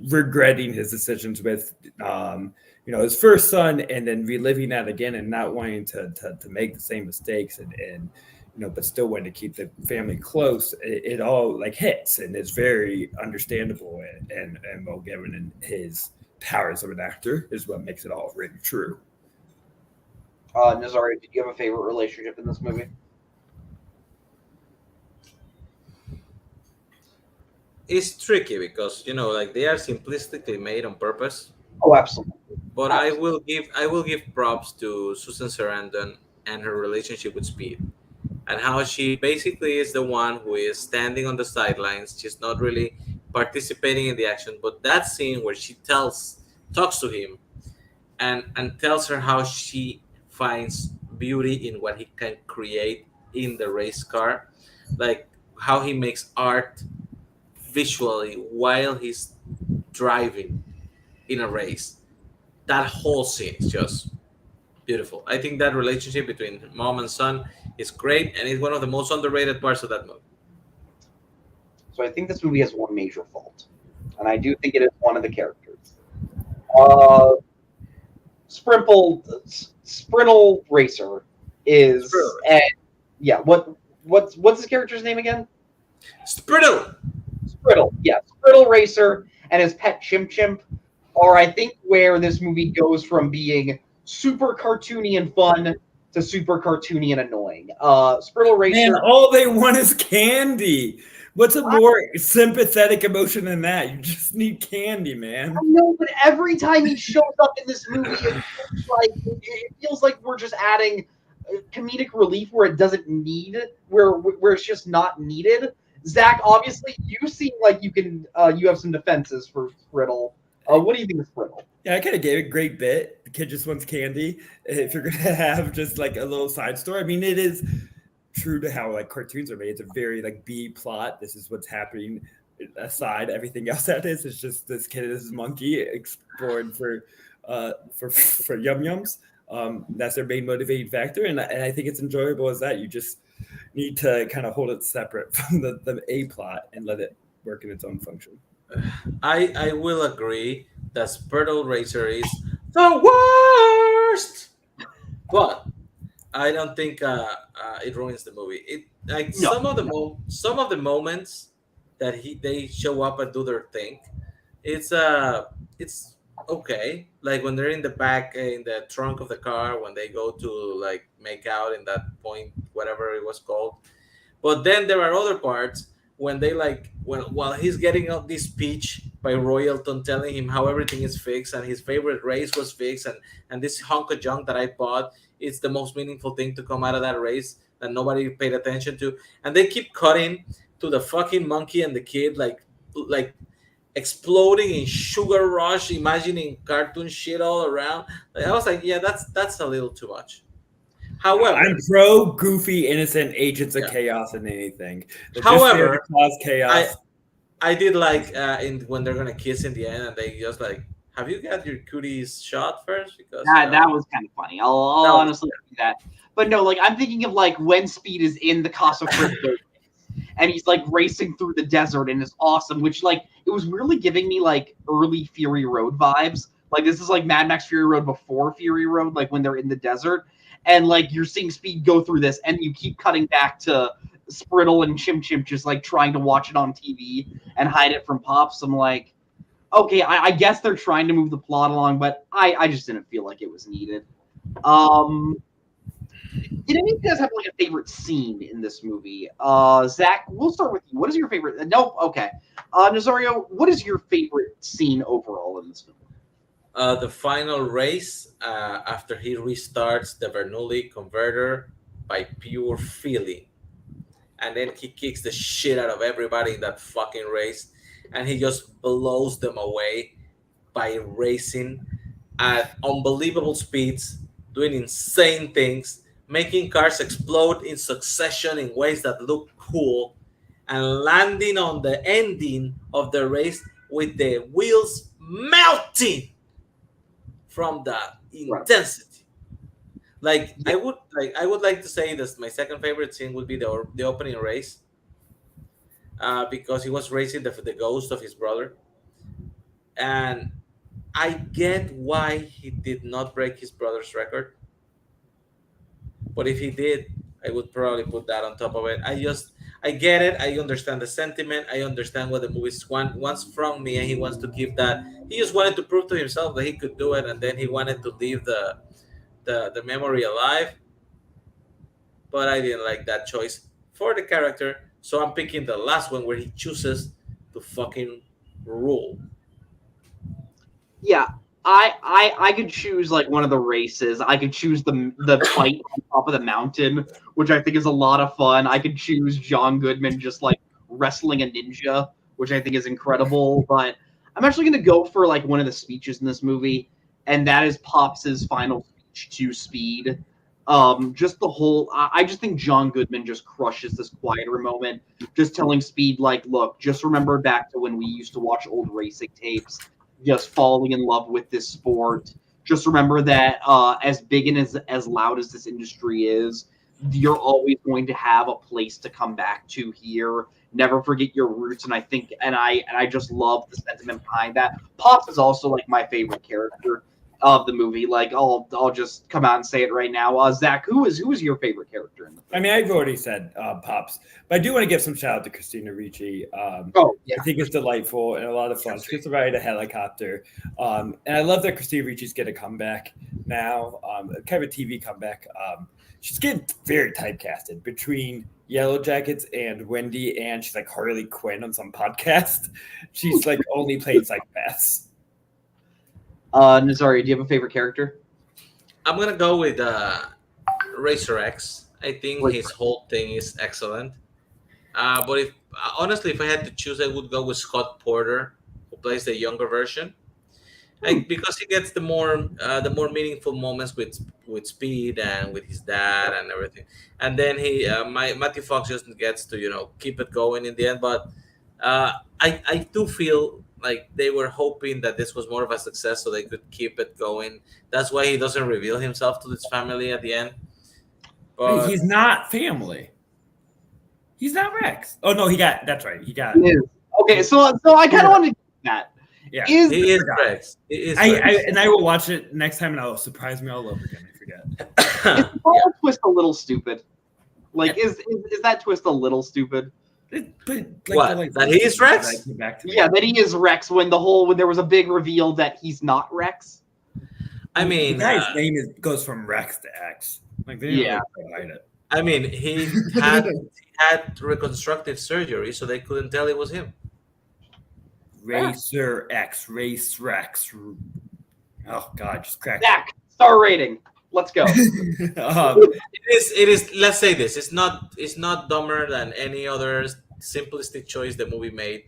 regretting his decisions with his first son, and then reliving that again and not wanting to make the same mistakes, and but still wanting to keep the family close. It all like hits, and it's very understandable and well given, and his powers of an actor is what makes it all really true. Nazario, did you have a favorite relationship in this movie? It's tricky because like they are simplistically made on purpose. Oh, absolutely. But I will give props to Susan Sarandon and her relationship with Speed, and how she basically is the one who is standing on the sidelines. She's not really participating in the action, but that scene where she talks to him and tells her how she finds beauty in what he can create in the race car, like how he makes art visually while he's driving in a race. That whole scene is just beautiful. I think that relationship between mom and son is great, and it's one of the most underrated parts of that movie. So I think this movie has one major fault, and I do think it is one of the characters. Sprintle Racer is, and yeah, what's his character's name again? Spriddle. Sprittle Racer and his pet Chimp Chimp are, I think, where this movie goes from being super cartoony and fun to super cartoony and annoying. Sprittle Racer. Man, all they want is candy. What's a more sympathetic emotion than that? You just need candy, man. I know, but every time he shows up in this movie, it feels like we're just adding comedic relief where it doesn't need where it's just not needed. Zach, obviously, you seem like you have some defenses for Spriddle. What do you think of Spriddle? Yeah, I kind of gave it a great bit. The kid just wants candy. If you're gonna have just like a little side story, I mean, it is true to how like cartoons are made. It's a very like B plot. This is what's happening. Aside everything else that is, it's just this kid and this monkey exploring for yum yums. That's their main motivating factor, and I think it's enjoyable as that. You just need to kind of hold it separate from the A plot and let it work in its own function. I will agree that Spriddle Racer is the worst, but I don't think it ruins the movie. It like No, some of the moments that they show up and do their thing. It's okay. Like when they're in the back in the trunk of the car when they go to like make out in that point, whatever it was called. But then there are other parts when they like when while he's getting out this speech by Royalton telling him how everything is fixed and his favorite race was fixed and this hunk of junk that I bought it's the most meaningful thing to come out of that race that nobody paid attention to. And they keep cutting to the fucking monkey and the kid like exploding in sugar rush, imagining cartoon shit all around. Like, I was like, yeah, that's a little too much. However, I'm pro goofy innocent agents of Yeah. chaos than anything. They're However, just there to cause chaos. I did like in when they're gonna kiss in the end, and they just like, have you got your cooties shot first? Because that was kind of funny. I'll That was honestly do that. But no, like I'm thinking of like when Speed is in the Casa Crypto and he's like racing through the desert and it's awesome, which like it was really giving me like early Fury Road vibes. Like this is like Mad Max Fury Road before Fury Road, like when they're in the desert. And like you're seeing Speed go through this and you keep cutting back to Spriddle and Chim Chim just like trying to watch it on TV and hide it from Pops. I'm like, okay, I guess they're trying to move the plot along, but I just didn't feel like it was needed. Did any of you guys have like a favorite scene in this movie? Zach, we'll start with you. What is your favorite? Nope. Okay. Nazario, what is your favorite scene overall in this film? the final race after he restarts the Bernoulli converter by pure feeling, and then he kicks the shit out of everybody in that fucking race, and he just blows them away by racing at unbelievable speeds, doing insane things, making cars explode in succession in ways that look cool, and landing on the ending of the race with the wheels melting from the intensity. Like I would like to say that my second favorite scene would be the opening race, because he was racing the ghost of his brother, and I get why he did not break his brother's record, but if he did, I would probably put that on top of it. I get it. I understand the sentiment. I understand what the movie wants from me, and he wants to give that. He just wanted to prove to himself that he could do it, and then he wanted to leave the memory alive. But I didn't like that choice for the character, so I'm picking the last one where he chooses to fucking rule. Yeah, I could choose like one of the races. I could choose the fight on top of the mountain, which I think is a lot of fun. I could choose John Goodman just like wrestling a ninja, which I think is incredible. But I'm actually gonna go for like one of the speeches in this movie, and that is Pops's final speech to Speed. Just the whole I just think John Goodman just crushes this quieter moment, just telling Speed like, look, just remember back to when we used to watch old racing tapes, just falling in love with this sport. Just remember that as big and as loud as this industry is, you're always going to have a place to come back to here. Never forget your roots. And I think and I just love the sentiment behind that. Pops is also like my favorite character of the movie. Like I'll just come out and say it right now. Zach, who is your favorite character in the film? I mean, I've already said Pops, but I do want to give some shout out to Christina Ricci. Oh yeah, I think it's delightful and a lot of fun. She gets to ride a helicopter, and I love that Christina Ricci's get a comeback now, kind of a TV comeback. She's getting very typecasted between Yellow Jackets and Wendy, and she's like Harley Quinn on some podcast. She's like only playing psychopaths. Nazario, do you have a favorite character? I'm gonna go with Razor X. I think Like, his whole thing is excellent. But if honestly, if I had to choose, I would go with Scott Porter, who plays the younger version. Because he gets the more meaningful moments with Speed and with his dad and everything, and then Matthew Fox just gets to keep it going in the end. But I do feel like they were hoping that this was more of a success, so they could keep it going. That's why he doesn't reveal himself to his family at the end. Wait, But he's not family. He's not Rex. Oh no, that's right. He got. it is. Okay, so I kind of want to do that. Yeah, he is Rex. He is Rex. I will watch it next time, and I'll surprise me all over again. I forget. Is the whole twist a little stupid? Like, is that twist a little stupid? That he is Rex? Yeah, that he is Rex when there was a big reveal that he's not Rex. I mean, the guy's name goes from Rex to X. Like, they didn't really hide it. I mean, he had reconstructive surgery, so they couldn't tell it was him. Racer X, Race Rex. Oh God, just crack. Zach, star rating. Let's go. It is. Let's say this. It's not dumber than any other simplistic choice the movie made.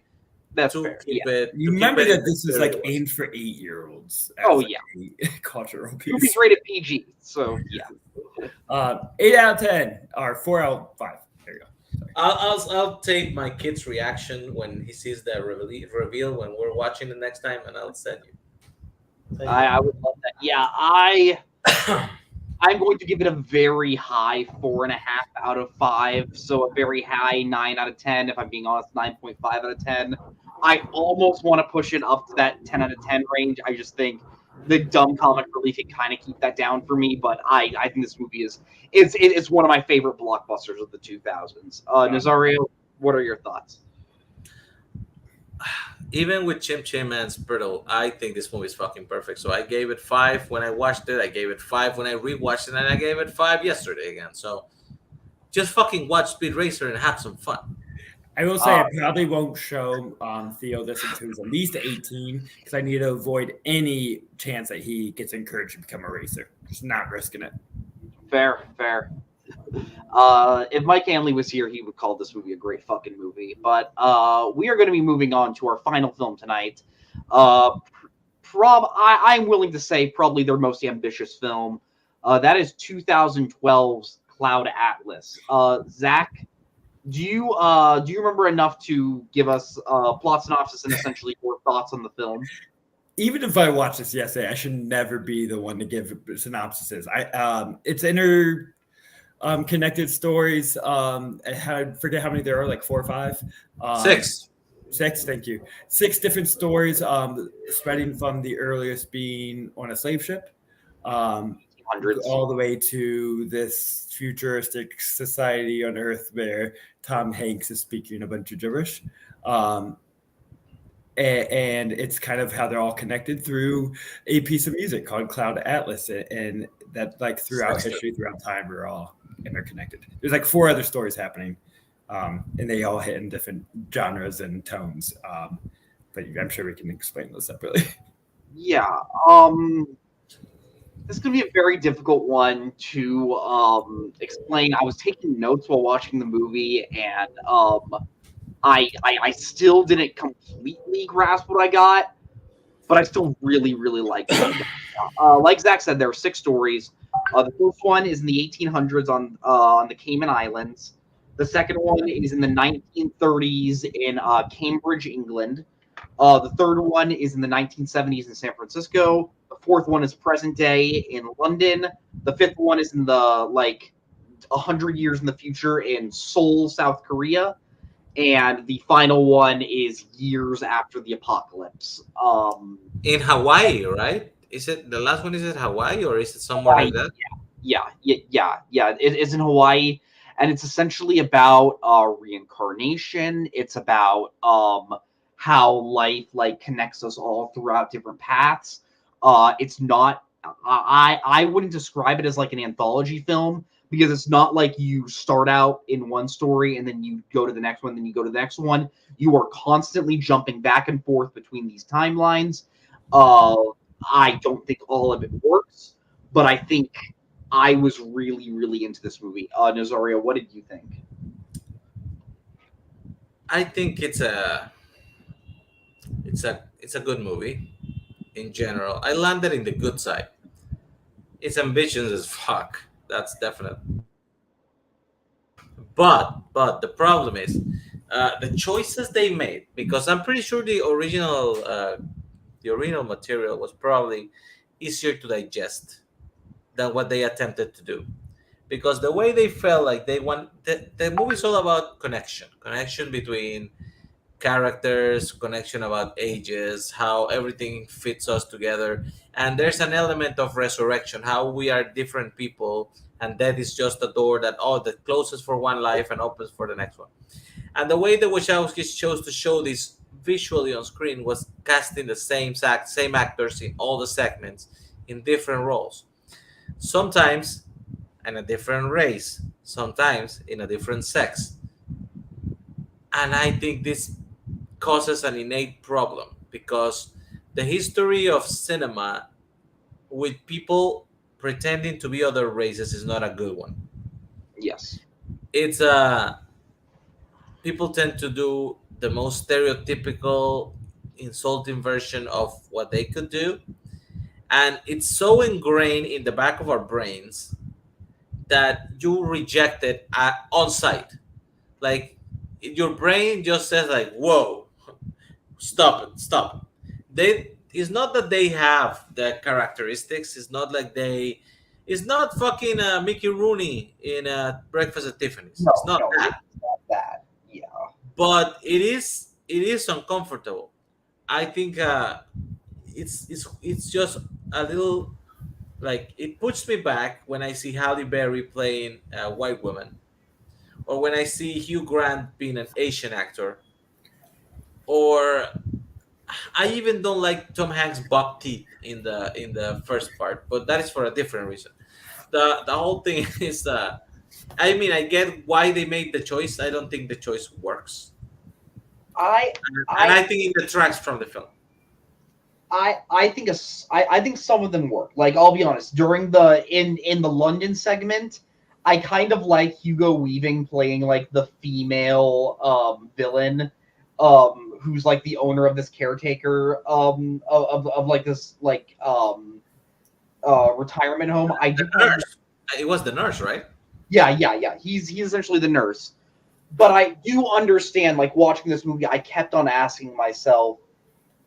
That's fair. You remember that this is like aimed for 8-year-olds. Oh yeah, cultural piece. Movie's rated PG, so yeah. 8 out of 10 or 4 out of 5. There you go. Sorry. I'll take my kid's reaction when he sees the reveal when we're watching the next time, and I'll send you. I would love that. Yeah, I'm going to give it a very high 4.5 out of 5. So a very high 9 out of 10. If I'm being honest, 9.5 out of 10. I almost want to push it up to that 10 out of 10 range. I just think the dumb comic relief can kind of keep that down for me. But I think this movie it's one of my favorite blockbusters of the 2000s. Nazario, what are your thoughts? Even with Chim Chim and Sprittle, I think this movie is fucking perfect. So I gave it 5 when I watched it. I gave it 5 when I rewatched it, and I gave it 5 yesterday again. So just fucking watch Speed Racer and have some fun. I will say I probably won't show Theo this until he's at least 18 because I need to avoid any chance that he gets encouraged to become a racer. Just not risking it. Fair. If Mike Hanley was here, he would call this movie a great fucking movie. But we are going to be moving on to our final film tonight. I'm willing to say probably their most ambitious film. That is 2012's Cloud Atlas. Zach, do you remember enough to give us a plot synopsis and essentially your thoughts on the film? Even if I watched this yesterday, I should never be the one to give synopsises. It's connected stories. I forget how many there are, like 4 or 5. 6. 6, thank you. 6 different stories, spreading from the earliest being on a slave ship, all the way to this futuristic society on Earth where Tom Hanks is speaking a bunch of gibberish. And it's kind of how they're all connected through a piece of music called Cloud Atlas, and that like throughout history, throughout time, we're all interconnected. There's like 4 other stories happening, and they all hit in different genres and tones. But I'm sure we can explain those separately. Yeah. This is going to be a very difficult one to explain. I was taking notes while watching the movie, and I still didn't completely grasp what I got, but I still really, really liked it. Like Zach said, there are 6 stories. The first one is in the 1800s on the Cayman Islands. The second one is in the 1930s in Cambridge, England. The third one is in the 1970s in San Francisco. The fourth one is present day in London. The fifth one is in the 100 years in the future in Seoul, South Korea. And the final one is years after the apocalypse. In Hawaii, right? Is it the last one? Is it Hawaii or is it somewhere like that? Yeah. It is in Hawaii, and it's essentially about reincarnation. It's about how life connects us all throughout different paths. It's not. I wouldn't describe it as like an anthology film, because it's not like you start out in one story and then you go to the next one, then you go to the next one. You are constantly jumping back and forth between these timelines. I don't think all of it works, but I think I was really, really into this movie. Nazario, what did you think? I think it's a good movie in general. I landed in the good side. It's ambitious as fuck. That's definite. But the problem is the choices they made, because I'm pretty sure the original material was probably easier to digest than what they attempted to do, because the way they felt like they want the movie's all about connection between characters, connection about ages, how everything fits us together. And there's an element of resurrection, how we are different people, and death is just a door that closes for one life and opens for the next one. And the way the Wachowskis chose to show this visually on screen was casting the same actors in all the segments in different roles. Sometimes in a different race, sometimes in a different sex. And I think this causes an innate problem, because the history of cinema with people pretending to be other races is not a good one. Yes. It's people tend to do the most stereotypical insulting version of what they could do, and it's so ingrained in the back of our brains that you reject it on sight. Like, your brain just says like, whoa, stop it. They, it's not that they have the characteristics. It's not like they, it's not fucking Mickey Rooney in Breakfast at Tiffany's. No, It's not no, that. it's not that. Yeah. But it is uncomfortable. I think it's just a little, like, it puts me back when I see Halle Berry playing a white woman, or when I see Hugh Grant being an Asian actor, or I even don't like Tom Hanks' buck teeth in the first part, but that is for a different reason. The whole thing is, I mean, I get why they made the choice. I don't think the choice works, I and I I think it detracts from the film. I think I think some of them work. Like, I'll be honest, during the in the London segment, I kind of like Hugo Weaving playing like the female villain, who's like the owner of this caretaker of like this like retirement home. I The do kind of, nurse, it was the nurse, right? yeah. He's essentially the nurse. But I do understand, like, watching this movie, I kept on asking myself,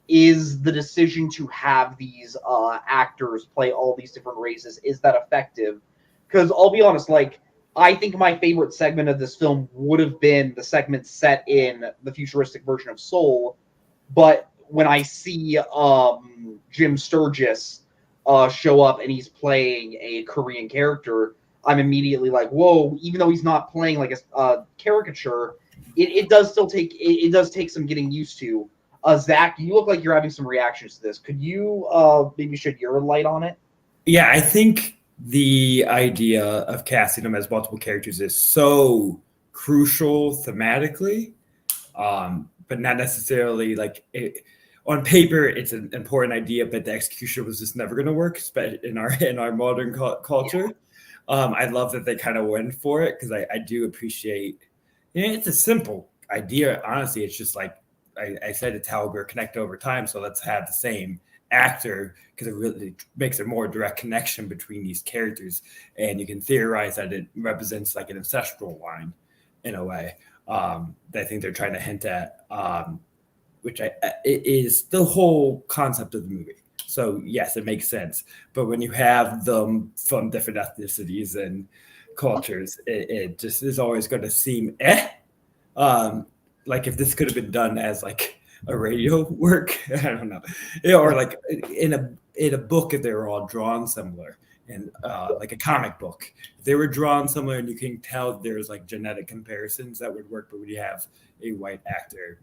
is the decision to have these actors play all these different races, is that effective? Because I'll be honest, like, I think my favorite segment of this film would have been the segment set in the futuristic version of Seoul. But when I see Jim Sturgis show up and he's playing a Korean character, I'm immediately like, whoa! Even though he's not playing like a caricature, it does still take it does take some getting used to. Zach, you look like you're having some reactions to this. Could you maybe shed your light on it? Yeah, I think the idea of casting them as multiple characters is so crucial thematically, but not necessarily like it, on paper. It's an important idea, but the execution was just never going to work, especially in our modern culture. I love that they kind of went for it, because I do appreciate. It's a simple idea, honestly. It's just like I said, it's how we're connected over time. So let's have the same actor, because it really makes a more direct connection between these characters, and you can theorize that it represents like an ancestral line in a way that I think they're trying to hint at, which it is the whole concept of the movie. So yes, it makes sense. But when you have them from different ethnicities and cultures, it just is always going to seem like if this could have been done as like a radio work, I don't know, or like in a book if they were all drawn similar, and like a comic book, if they were drawn similar, and you can tell there's like genetic comparisons that would work. But when you have a white actor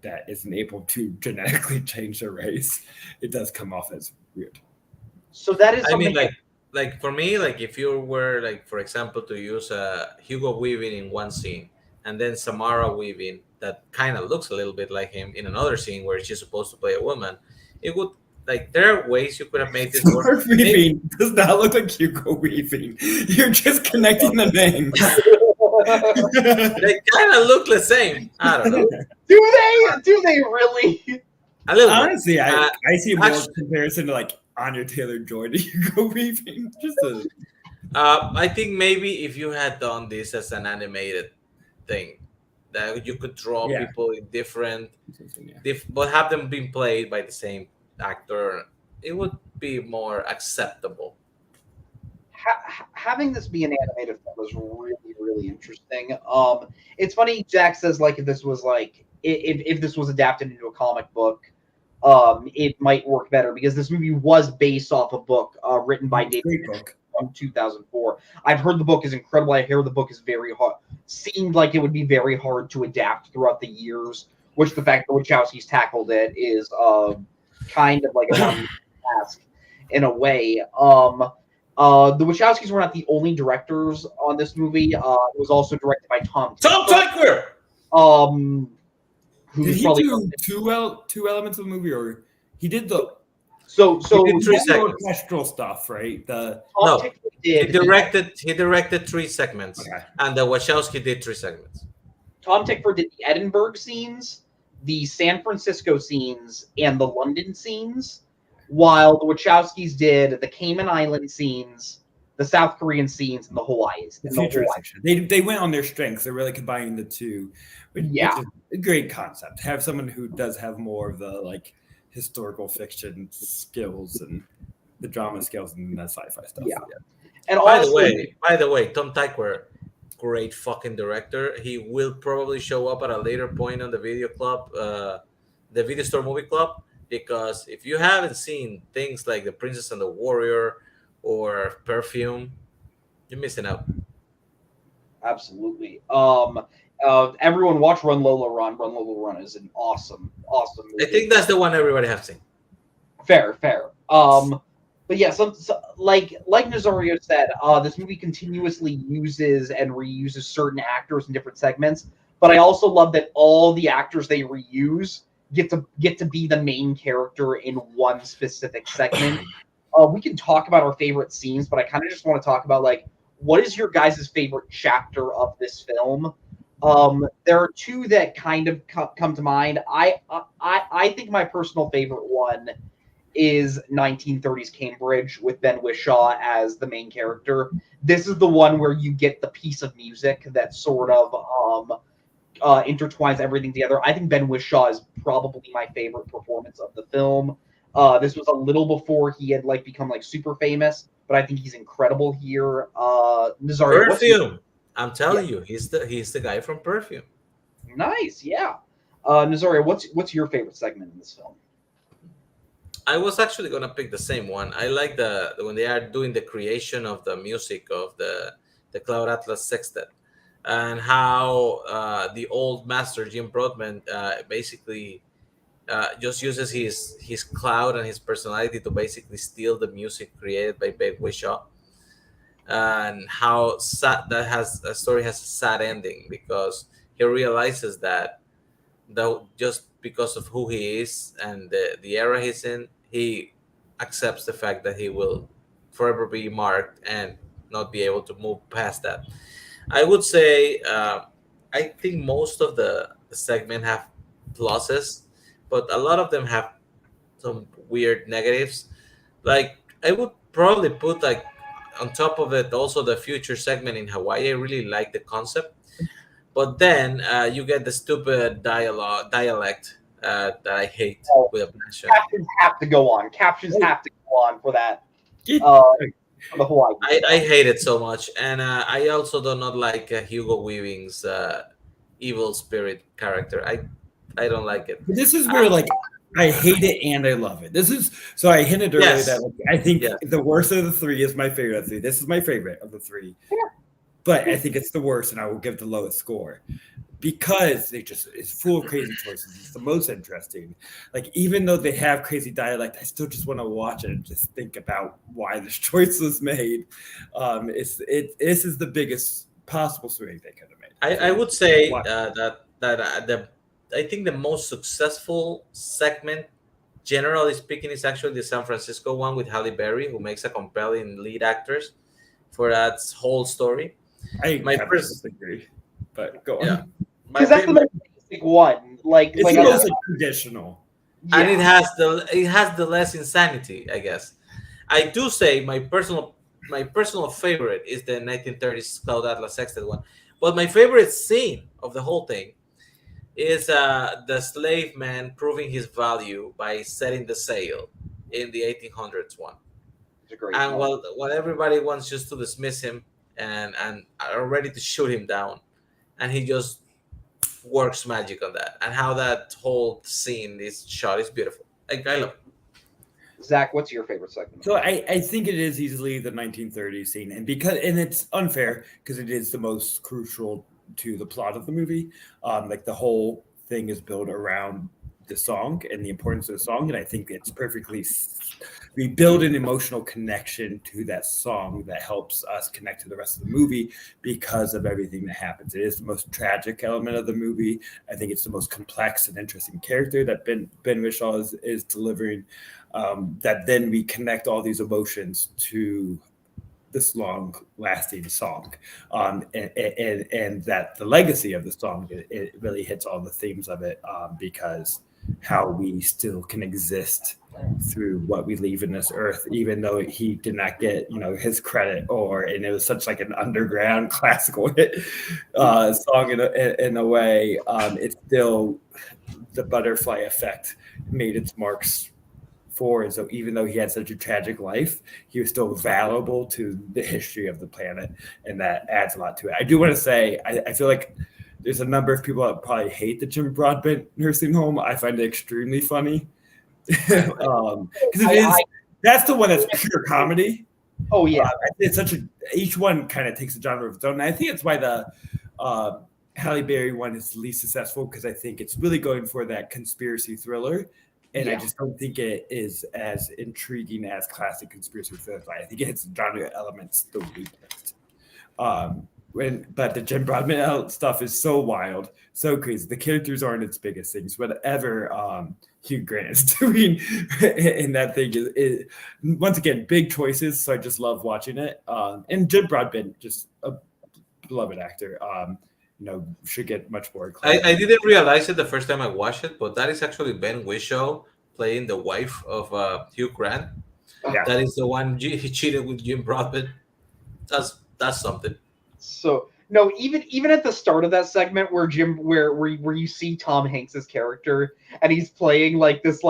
that isn't able to genetically change their race, it does come off as weird. So that is I mean, something. like for me, like if you were like, for example, to use Hugo Weaving in one scene, and then Samara Weaving that kind of looks a little bit like him in another scene where she's supposed to play a woman, it would Like there are ways you could have made this work. Smurf weaving does not look like Hugo weaving. You're just connecting the names. They kind of look the same. I don't know. Do they really? A little bit. Honestly, I see more actually- comparison to like Anya Taylor-Joy to Hugo weaving. Just a I think maybe if you had done this as an animated thing, that you could draw Yeah. people in different, yeah. but have them being played by the same actor, it would be more acceptable. Having this be an animated film was really, really interesting. It's funny. Jack says like if this was like if this was adapted into a comic book, it might work better because this movie was based off a book written by David Great book. from 2004. I've heard the book is incredible. I hear the book is very hard. Seemed like it would be very hard to adapt throughout the years, which the fact that Wachowskis tackled it is kind of like a task in a way. The Wachowskis were not the only directors on this movie. It was also directed by Tom Tykwer! Did who's he probably do two elements of the movie, or he did the so He did three the segments. orchestral stuff, right? The No, Tickler He did directed 3 segments, okay. and the Wachowski did 3 segments. Tom Tickford did the Edinburgh scenes, the San Francisco scenes, and the London scenes, while the Wachowskis did the Cayman Island scenes, the South Korean scenes, and the Hawaii's. The future section. They went on their strengths. They're really combining the two. Which is a great concept. Have someone who does have more of the like historical fiction skills and the drama skills and the sci-fi stuff. Yeah. And By honestly, the way, Tom Tykwer, great fucking director. He will probably show up at a later point on the video club, the video store movie club, because if you haven't seen things like The Princess and the Warrior or Perfume, you're missing out. absolutely. Everyone watch Run Lola Run. Run Lola Run is an awesome movie. I think that's the one everybody has seen. Fair. But yeah, like Nazario said, this movie continuously uses and reuses certain actors in different segments. But I also love that all the actors they reuse get to be the main character in one specific segment. We can talk about our favorite scenes, but I kind of just want to talk about like what is your guys' favorite chapter of this film. There are 2 that kind of come to mind. I think my personal favorite one is 1930s Cambridge with Ben Whishaw as the main character. This is the one where you get the piece of music that sort of intertwines everything together. I think Ben Whishaw is probably my favorite performance of the film. This was a little before he had like become like super famous, but I think he's incredible here. Nazario, Perfume. I'm telling you, he's the guy from Perfume. Nice, yeah. Nazario, what's your favorite segment in this film? I was actually gonna pick the same one. I like the when they are doing the creation of the music of the Cloud Atlas Sextet, and how the old master Jim Broadman basically just uses his cloud and his personality to basically steal the music created by Ben Whishaw, and how sad a story has a sad ending because he realizes that though just because of who he is and the era he's in, he accepts the fact that he will forever be marked and not be able to move past that. I would say I think most of the segment have pluses, but a lot of them have some weird negatives. Like I would probably put like on top of it also the future segment in Hawaii. I really like the concept. But then you get the stupid dialect that I hate with a passion. Captions have to go on. Captions have to go on for that. For the Hawaii. I hate it so much, and I also do not like Hugo Weaving's evil spirit character. I don't like it. But this is where like I hate it and I love it. This is so I hinted earlier Yes. that like, I think Yeah. the worst of the 3 is my favorite of the 3. This is my favorite of the 3. Yeah. But I think it's the worst, and I will give the lowest score because it's full of crazy choices. It's the most interesting. Like even though they have crazy dialect, I still just want to watch it and just think about why this choice was made. This is the biggest possible swing they could have made. I would say Why? that I think the most successful segment generally speaking, is actually the San Francisco one with Halle Berry, who makes a compelling lead actors for that whole story. I My kind of first, disagree, but go yeah, on. Because that's the most basic one. It's Like the most like, traditional. and yeah. it has the less insanity, I guess. I do say my personal favorite is the 1930s Cloud Atlas Sextet one, but my favorite scene of the whole thing is the slave man proving his value by setting the sail in the 1800s one. It's a great And moment. while everybody wants just to dismiss him and are ready to shoot him down, and he just works magic on that, and how that whole scene is shot is beautiful. I love it. Zach, what's your favorite segment? So I think it is easily the 1930s scene, and it's unfair because it is the most crucial to the plot of the movie. Like the whole thing is built around the song and the importance of the song, and I think it's perfectly. We build an emotional connection to that song that helps us connect to the rest of the movie because of everything that happens. It is the most tragic element of the movie. I think it's the most complex and interesting character that Ben Whishaw is delivering. That then we connect all these emotions to this long lasting song, and that the legacy of the song, it really hits all the themes of it, because how we still can exist through what we leave in this earth, even though he did not get his credit, and it was such like an underground classical hit song in a way. It's still the butterfly effect made its marks for, and so even though he had such a tragic life, he was still valuable to the history of the planet, and that adds a lot to it. I do want to say I feel like there's a number of people that probably hate the Jim Broadbent nursing home. I find it extremely funny because that's the one that's pure comedy. Oh yeah, it's each one kind of takes a genre of its own. And I think it's why the Halle Berry one is the least successful, because I think it's really going for that conspiracy thriller. And I just don't think it is as intriguing as classic conspiracy thrillers. I think it hits genre elements the weakest. But the Jim Broadbent stuff is so wild, so crazy. The characters aren't its biggest things. Whatever Hugh Grant is doing in that thing is once again big choices. So I just love watching it. And Jim Broadbent, just a beloved actor. Should get much more. I didn't realize it the first time I watched it, but that is actually Ben Whishaw playing the wife of Hugh Grant. Yeah. That is the one he cheated with Jim Broadbent. That's something. So no, even at the start of that segment where you see Tom Hanks's character and he's playing like this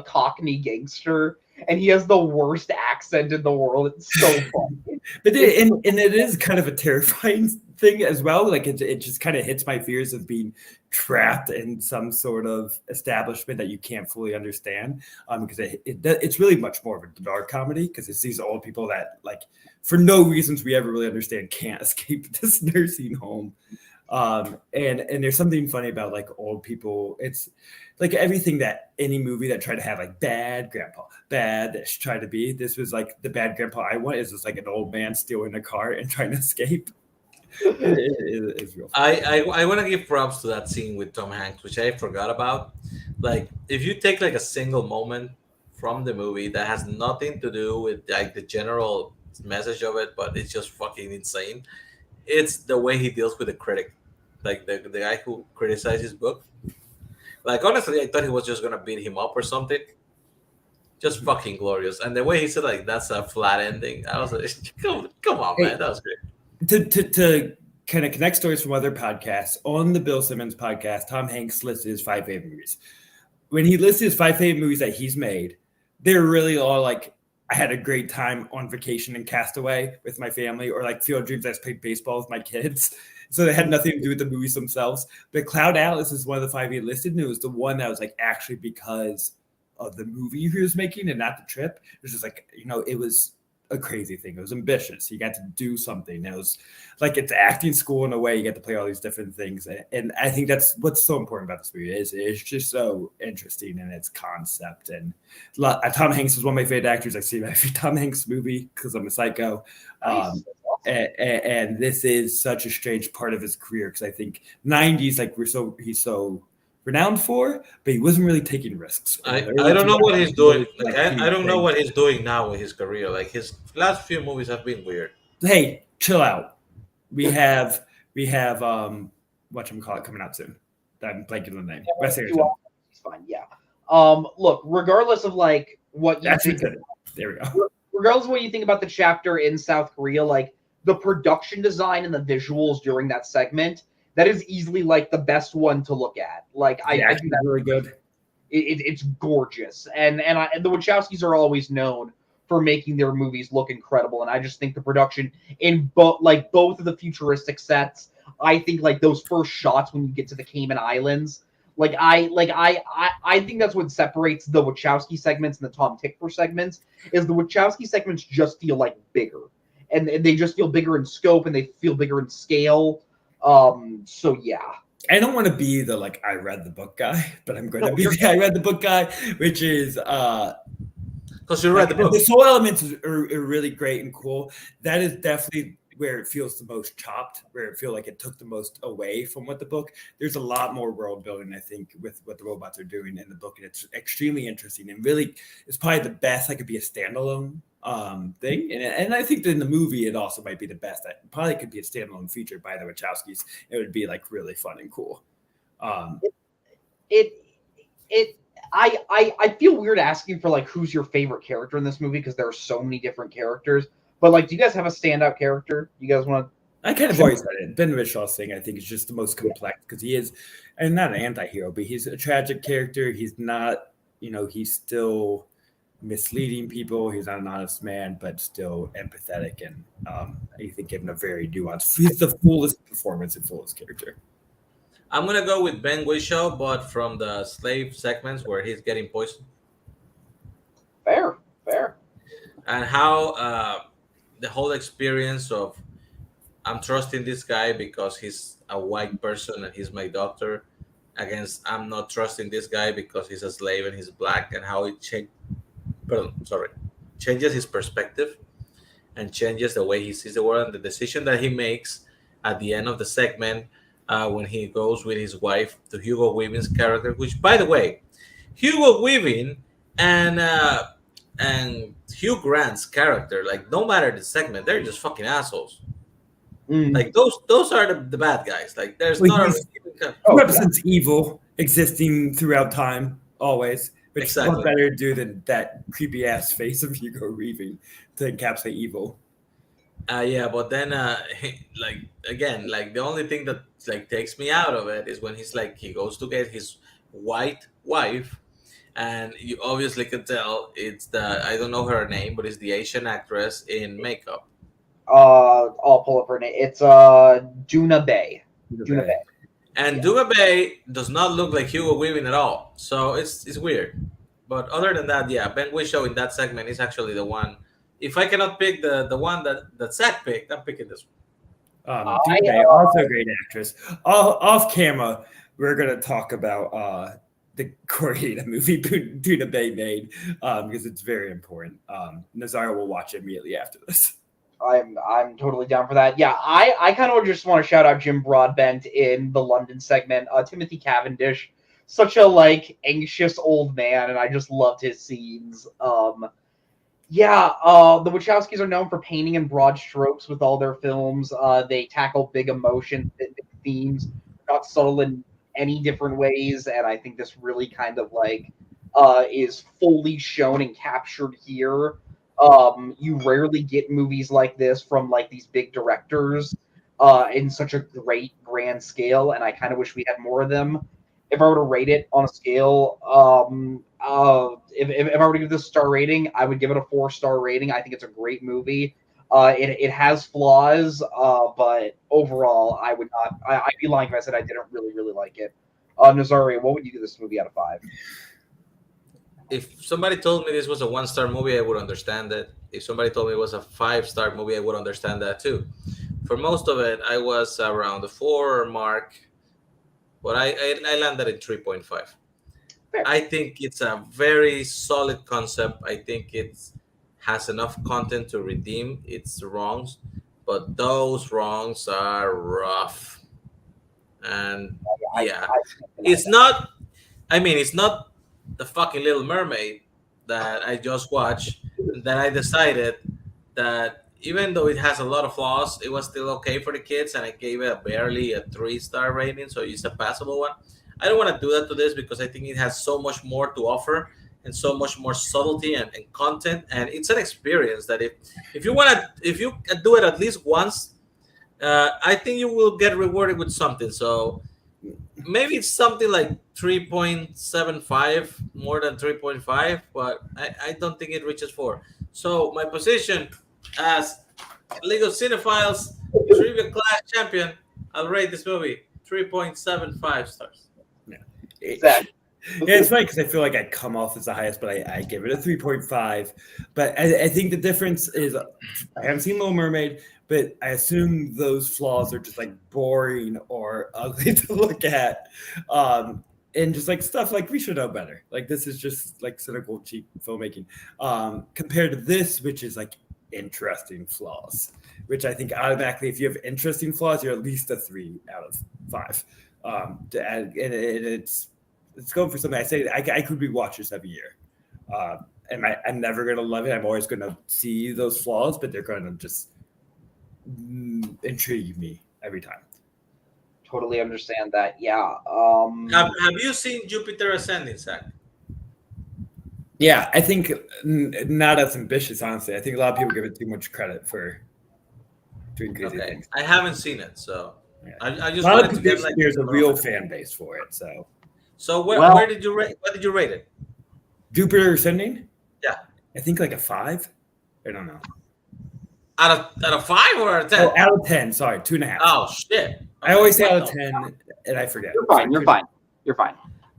Cockney gangster, and he has the worst accent in the world. It's so funny. But it is kind of a terrifying thing as well. Like it just kind of hits my fears of being trapped in some sort of establishment that you can't fully understand. Because it's really much more of a dark comedy, because it's these old people that, like, for no reasons we ever really understand, can't escape this nursing home. And there's something funny about like old people. It's like everything that any movie that tried to have like bad grandpa, bad that tried to be. This was like the bad grandpa I want is just like an old man stealing a car and trying to escape. It's real funny. I want to give props to that scene with Tom Hanks, which I forgot about. Like, if you take like a single moment from the movie that has nothing to do with like the general message of it, but it's just fucking insane. It's the way he deals with the critic, like the guy who criticized his book. Like, honestly, I thought he was just gonna beat him up or something. Just fucking glorious. And the way he said like that's a flat ending, I was like, come on, man, that was great. To kind of connect stories from other podcasts, on the Bill Simmons podcast, Tom Hanks listed his 5 favorite movies. When he listed his 5 favorite movies that he's made, they're really all like, I had a great time on vacation in Castaway with my family, or like Field of Dreams, I played baseball with my kids. So they had nothing to do with the movies themselves. But Cloud Atlas is one of the 5 he listed, and it was the one that was like actually because of the movie he was making and not the trip. It was just like, it was a crazy thing. It was ambitious. You got to do something. It was like it's acting school in a way. You get to play all these different things, and I think that's what's so important about this movie. It's just so interesting in its concept. And Tom Hanks is one of my favorite actors. I see every Tom Hanks movie because I'm a psycho. Nice. And this is such a strange part of his career, because I think 90s, like he's so renowned for, but he wasn't really taking risks. I don't know what he's doing. Like I being don't know big. what he's doing now with his career. Like his last few movies have been weird. Hey, chill out. We have whatchamacallit coming out soon. I'm blanking on the name. Wes Anderson. It's fine. Yeah. Look, regardless of like what you That's think, it. There we go. regardless of what you think about the chapter in South Korea, like the production design and the visuals during that segment, that is easily like the best one to look at. Like I think that's really good. it's gorgeous, and the Wachowskis are always known for making their movies look incredible, and I just think the production in both of the futuristic sets, I think like those first shots when you get to the Cayman Islands, I think that's what separates the Wachowski segments and the Tom Tykwer segments, is the Wachowski segments just feel like bigger, and they just feel bigger in scope and they feel bigger in scale. So yeah. I don't want to be the like I read the book guy, but I'm going to be the I read the book guy, which is because you read the book. The soul elements are really great and cool. That is definitely where it feels the most chopped, where it feels like it took the most away from what the book. There's a lot more world building, I think, with what the robots are doing in the book, and it's extremely interesting and really it's probably the best that could be a standalone thing. And I think that in the movie it also might be the best. That probably could be a standalone feature by the Wachowskis. It would be like really fun and cool. I feel weird asking for like who's your favorite character in this movie because there are so many different characters. But like, do you guys have a standout character? You guys want to? I kind of always said it. Ben Wishaw's thing, I think, is just the most complex because he is, and not an anti-hero, but he's a tragic character. He's not, he's still misleading people. He's not an honest man, but still empathetic and I think given a very nuanced. He's the fullest performance and fullest character. I'm gonna go with Ben Whishaw, but from the slave segments where he's getting poisoned. Fair. And how the whole experience of I'm trusting this guy because he's a white person and he's my doctor, against I'm not trusting this guy because he's a slave and he's black, and how it changes his perspective and changes the way he sees the world, and the decision that he makes at the end of the segment when he goes with his wife to Hugo Weaving's character, which, by the way, Hugo Weaving and Hugh Grant's character, like, no matter the segment, they're just fucking assholes. Like those are the bad guys. Like there's not represents evil existing throughout time, always. Which exactly. What better to do than that creepy ass face of Hugo Weaving to encapsulate evil? Yeah, but then like again, like the only thing that like takes me out of it is when he goes to get his white wife, and you obviously can tell it's I don't know her name, but it's the Asian actress in makeup. I'll pull up her name. It's Duna Bay. Duna Bay. And Duna Bay does not look like Hugo Weaving at all. So it's weird. But other than that, yeah, Ben Whishaw in that segment is actually the one. If I cannot pick the one that Zach picked, I'm picking this one. Duna Bay, also a great actress. Off camera, we're gonna talk about the Korean movie Duna Bay made because it's very important. Nazar will watch it immediately after this. I'm totally down for that. Yeah, I kind of just want to shout out Jim Broadbent in the London segment. Timothy Cavendish, such a like anxious old man, and I just loved his scenes. The Wachowskis are known for painting in broad strokes with all their films. They tackle big emotions, big themes, not subtle in any different ways, and I think this really kind of like is fully shown and captured here. You rarely get movies like this from like these big directors in such a great grand scale, and I kind of wish we had more of them. If I were to rate it on a scale, if I were to give this a star rating, I would give it a 4-star rating. I think it's a great movie. It has flaws, but overall, I would not. I'd be lying if I said I didn't really like it. Nazaria, what would you give this movie out of 5? If somebody told me this was a 1-star movie, I would understand it. If somebody told me it was a 5-star movie, I would understand that too. For most of it, I was around the 4 mark, but I landed at 3.5. I think it's a very solid concept. I think it has enough content to redeem its wrongs, but those wrongs are rough. And yeah, it's not I mean, it's not the fucking Little Mermaid that I just watched, and that I decided that even though it has a lot of flaws, it was still okay for the kids, and I gave it barely a 3-star rating, so it's a passable one. I don't want to do that to this because I think it has so much more to offer and so much more subtlety and content, and it's an experience that if you want to, if you do it at least once, I think you will get rewarded with something. So maybe it's something like 3.75, more than 3.5, but I don't think it reaches 4. So my position as League of Cinephiles trivia class champion, I'll rate this movie 3.75 stars. Yeah. Exactly. Yeah, it's funny because I feel like I'd come off as the highest, but I give it a 3.5. But I think the difference is I haven't seen Little Mermaid, but I assume those flaws are just like boring or ugly to look at. And just like stuff like we should know better. Like this is just like cynical, cheap filmmaking. Compared to this, which is like interesting flaws, which I think automatically, if you have interesting flaws, you're at least a 3 out of 5. And it's going for something. I say I could rewatch this every year. I'm never going to love it. I'm always going to see those flaws, but they're going to just intrigue me every time. Totally understand that. Yeah. Have you seen Jupiter Ascending, Zach? Yeah, I think not as ambitious, honestly. I think a lot of people give it too much credit for doing crazy things. I haven't seen it, so yeah. I just a lot wanted of to get like there's a real fan base for it. So where did you rate? What did you rate it? Jupiter Ascending? Yeah, I think like a 5. I don't know. Out of 5 or out of 10? Oh, out of 10. Sorry, 2.5. Oh shit! I always say out of 10, and I forget. You're fine. You're fine. You're fine.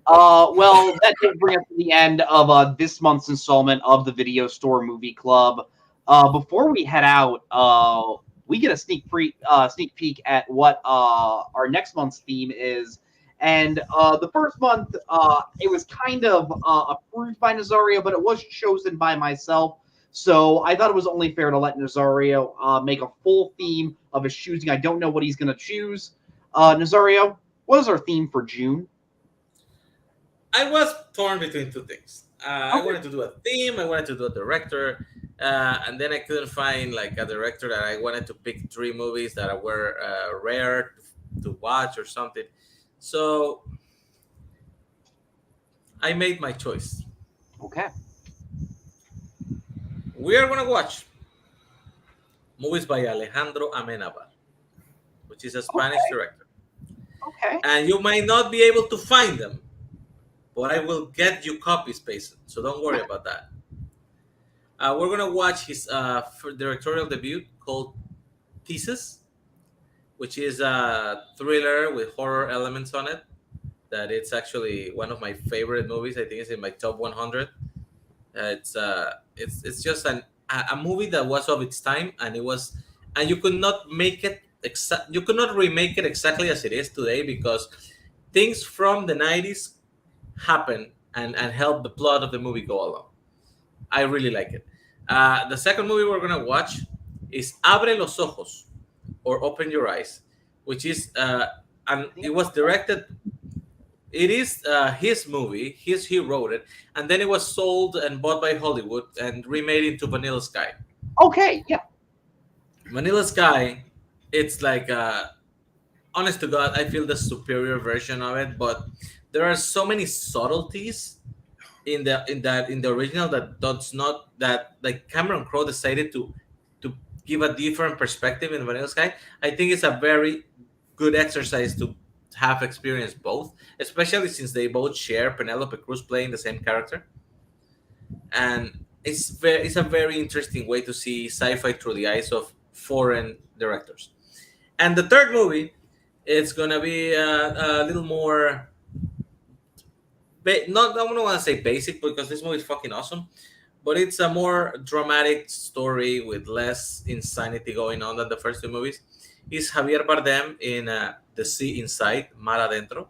Well, that did bring us to the end of this month's installment of the Video Store Movie Club. Before we head out, we get a sneak peek at what our next month's theme is. And the first month, it was kind of approved by Nazario, but it was chosen by myself. So I thought it was only fair to let Nazario make a full theme of his choosing. I don't know what he's going to choose. Nazario, what is our theme for June? I was torn between two things. I wanted to do a theme. I wanted to do a director. And then I couldn't find like a director that I wanted to pick 3 movies that were rare to watch or something. So I made my choice. Okay. We are going to watch movies by Alejandro Amenabar, which is a Spanish director. Okay. And you might not be able to find them, but I will get you copies pasted. So don't worry about that. We're going to watch his directorial debut called Thesis, which is a thriller with horror elements on it. That it's actually one of my favorite movies. I think it's in my top 100. It's just a movie that was of its time, and you could not make it you could not remake it exactly as it is today, because things from the 90s happen and help the plot of the movie go along. I really like it. The second movie we're gonna watch is Abre los Ojos, or Open Your Eyes, which is and it was directed. It is his movie. He wrote it, and then it was sold and bought by Hollywood and remade into Vanilla Sky. Okay, yeah. Vanilla Sky, it's like honest to God, I feel the superior version of it, but there are so many subtleties in the original that like Cameron Crowe decided to give a different perspective in Vanilla Sky. I think it's a very good exercise to have experienced both, especially since they both share Penelope Cruz playing the same character, and it's a very interesting way to see sci-fi through the eyes of foreign directors. And the third movie, it's gonna be a little more not, I don't want to say basic because this movie is fucking awesome, but it's a more dramatic story with less insanity going on than the first 2 movies. Is Javier Bardem in The Sea Inside, Mar Adentro,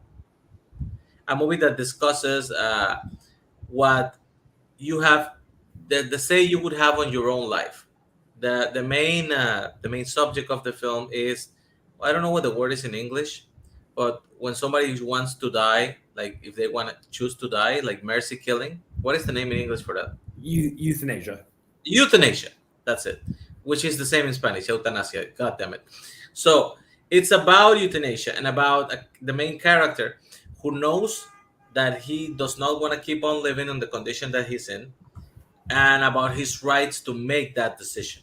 a movie that discusses what you have, the say you would have on your own life. The main subject of the film is, I don't know what the word is in English, But when somebody wants to die, like if they want to choose to die, like mercy killing, what is the name in English for that? Euthanasia. Euthanasia. That's it. Which is the same in Spanish, eutanasia. God damn it. So it's about euthanasia and about the main character who knows that he does not want to keep on living in the condition that he's in, and about his rights to make that decision.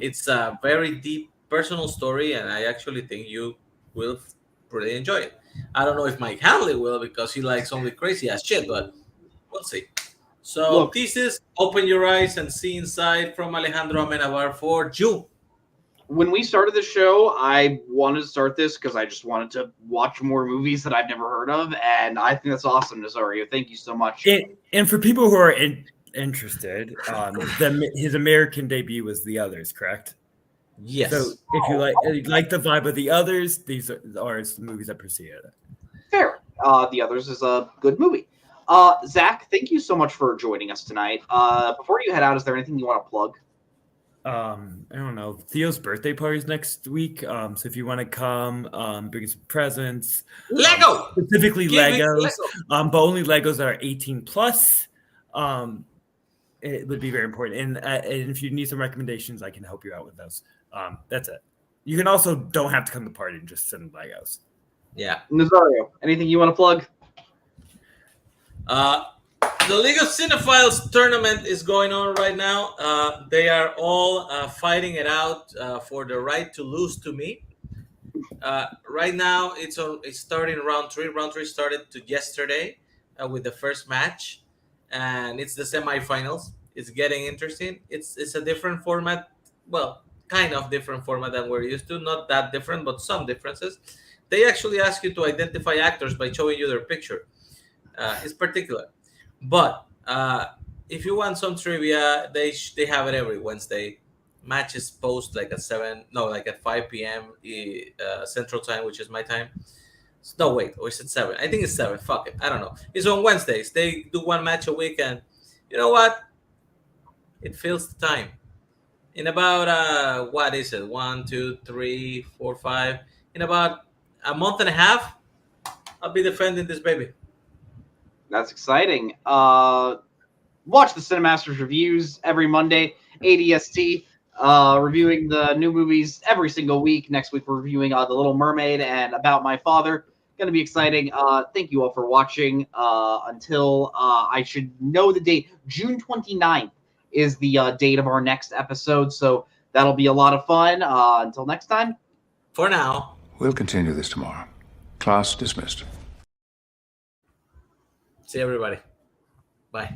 It's a very deep personal story, and I actually think you will really enjoy it. I don't know if Mike Hanley will, because he likes only crazy ass shit, but we'll see. So, Look. thesis, open your eyes and see inside, from Alejandro Amenabar for June. When we started the show, I wanted to start this because I just wanted to watch more movies that I've never heard of, and I think that's awesome, Nazario. Thank you so much. And for people who are interested, his American debut was The Others, correct? Yes. So if you like the vibe of The Others, these are the movies that preceded it. Fair. The Others is a good movie. Zach, thank you so much for joining us tonight. Before you head out, is there anything you want to plug? I don't know. Theo's birthday party is next week. So if you want to come, bring some presents. Lego! Specifically Legos. Lego. But only Legos that are 18 plus. It would be very important. And if you need some recommendations, I can help you out with those. That's it. You can also don't have to come to the party and just send Legos. Yeah. Nazario, anything you want to plug? The League of Cinephiles tournament is going on right now. They are all fighting it out for the right to lose to me. Right now, it's starting round 3. Round 3 started yesterday with the first match, and it's the semifinals. It's getting interesting. It's a different format. Well, kind of different format than we're used to. Not that different, but some differences. They actually ask you to identify actors by showing you their picture. It's particular. But if you want some trivia, they have it every Wednesday. Matches post like at 5 p.m. Central Time, which is my time. No, wait, or is it 7? I think it's 7. Fuck it, I don't know. It's on Wednesdays. They do one match a week, and you know what? It fills the time. In about what is it? 1, 2, 3, 4, 5. In about a month and a half, I'll be defending this baby. That's exciting. Watch the Cinemasters reviews every Monday, 8 EST. Reviewing the new movies every single week. Next week, we're reviewing The Little Mermaid and About My Father. Going to be exciting. Thank you all for watching. Until I should know the date, June 29th is the date of our next episode. So that'll be a lot of fun. Until next time. For now. We'll continue this tomorrow. Class dismissed. See everybody. Bye.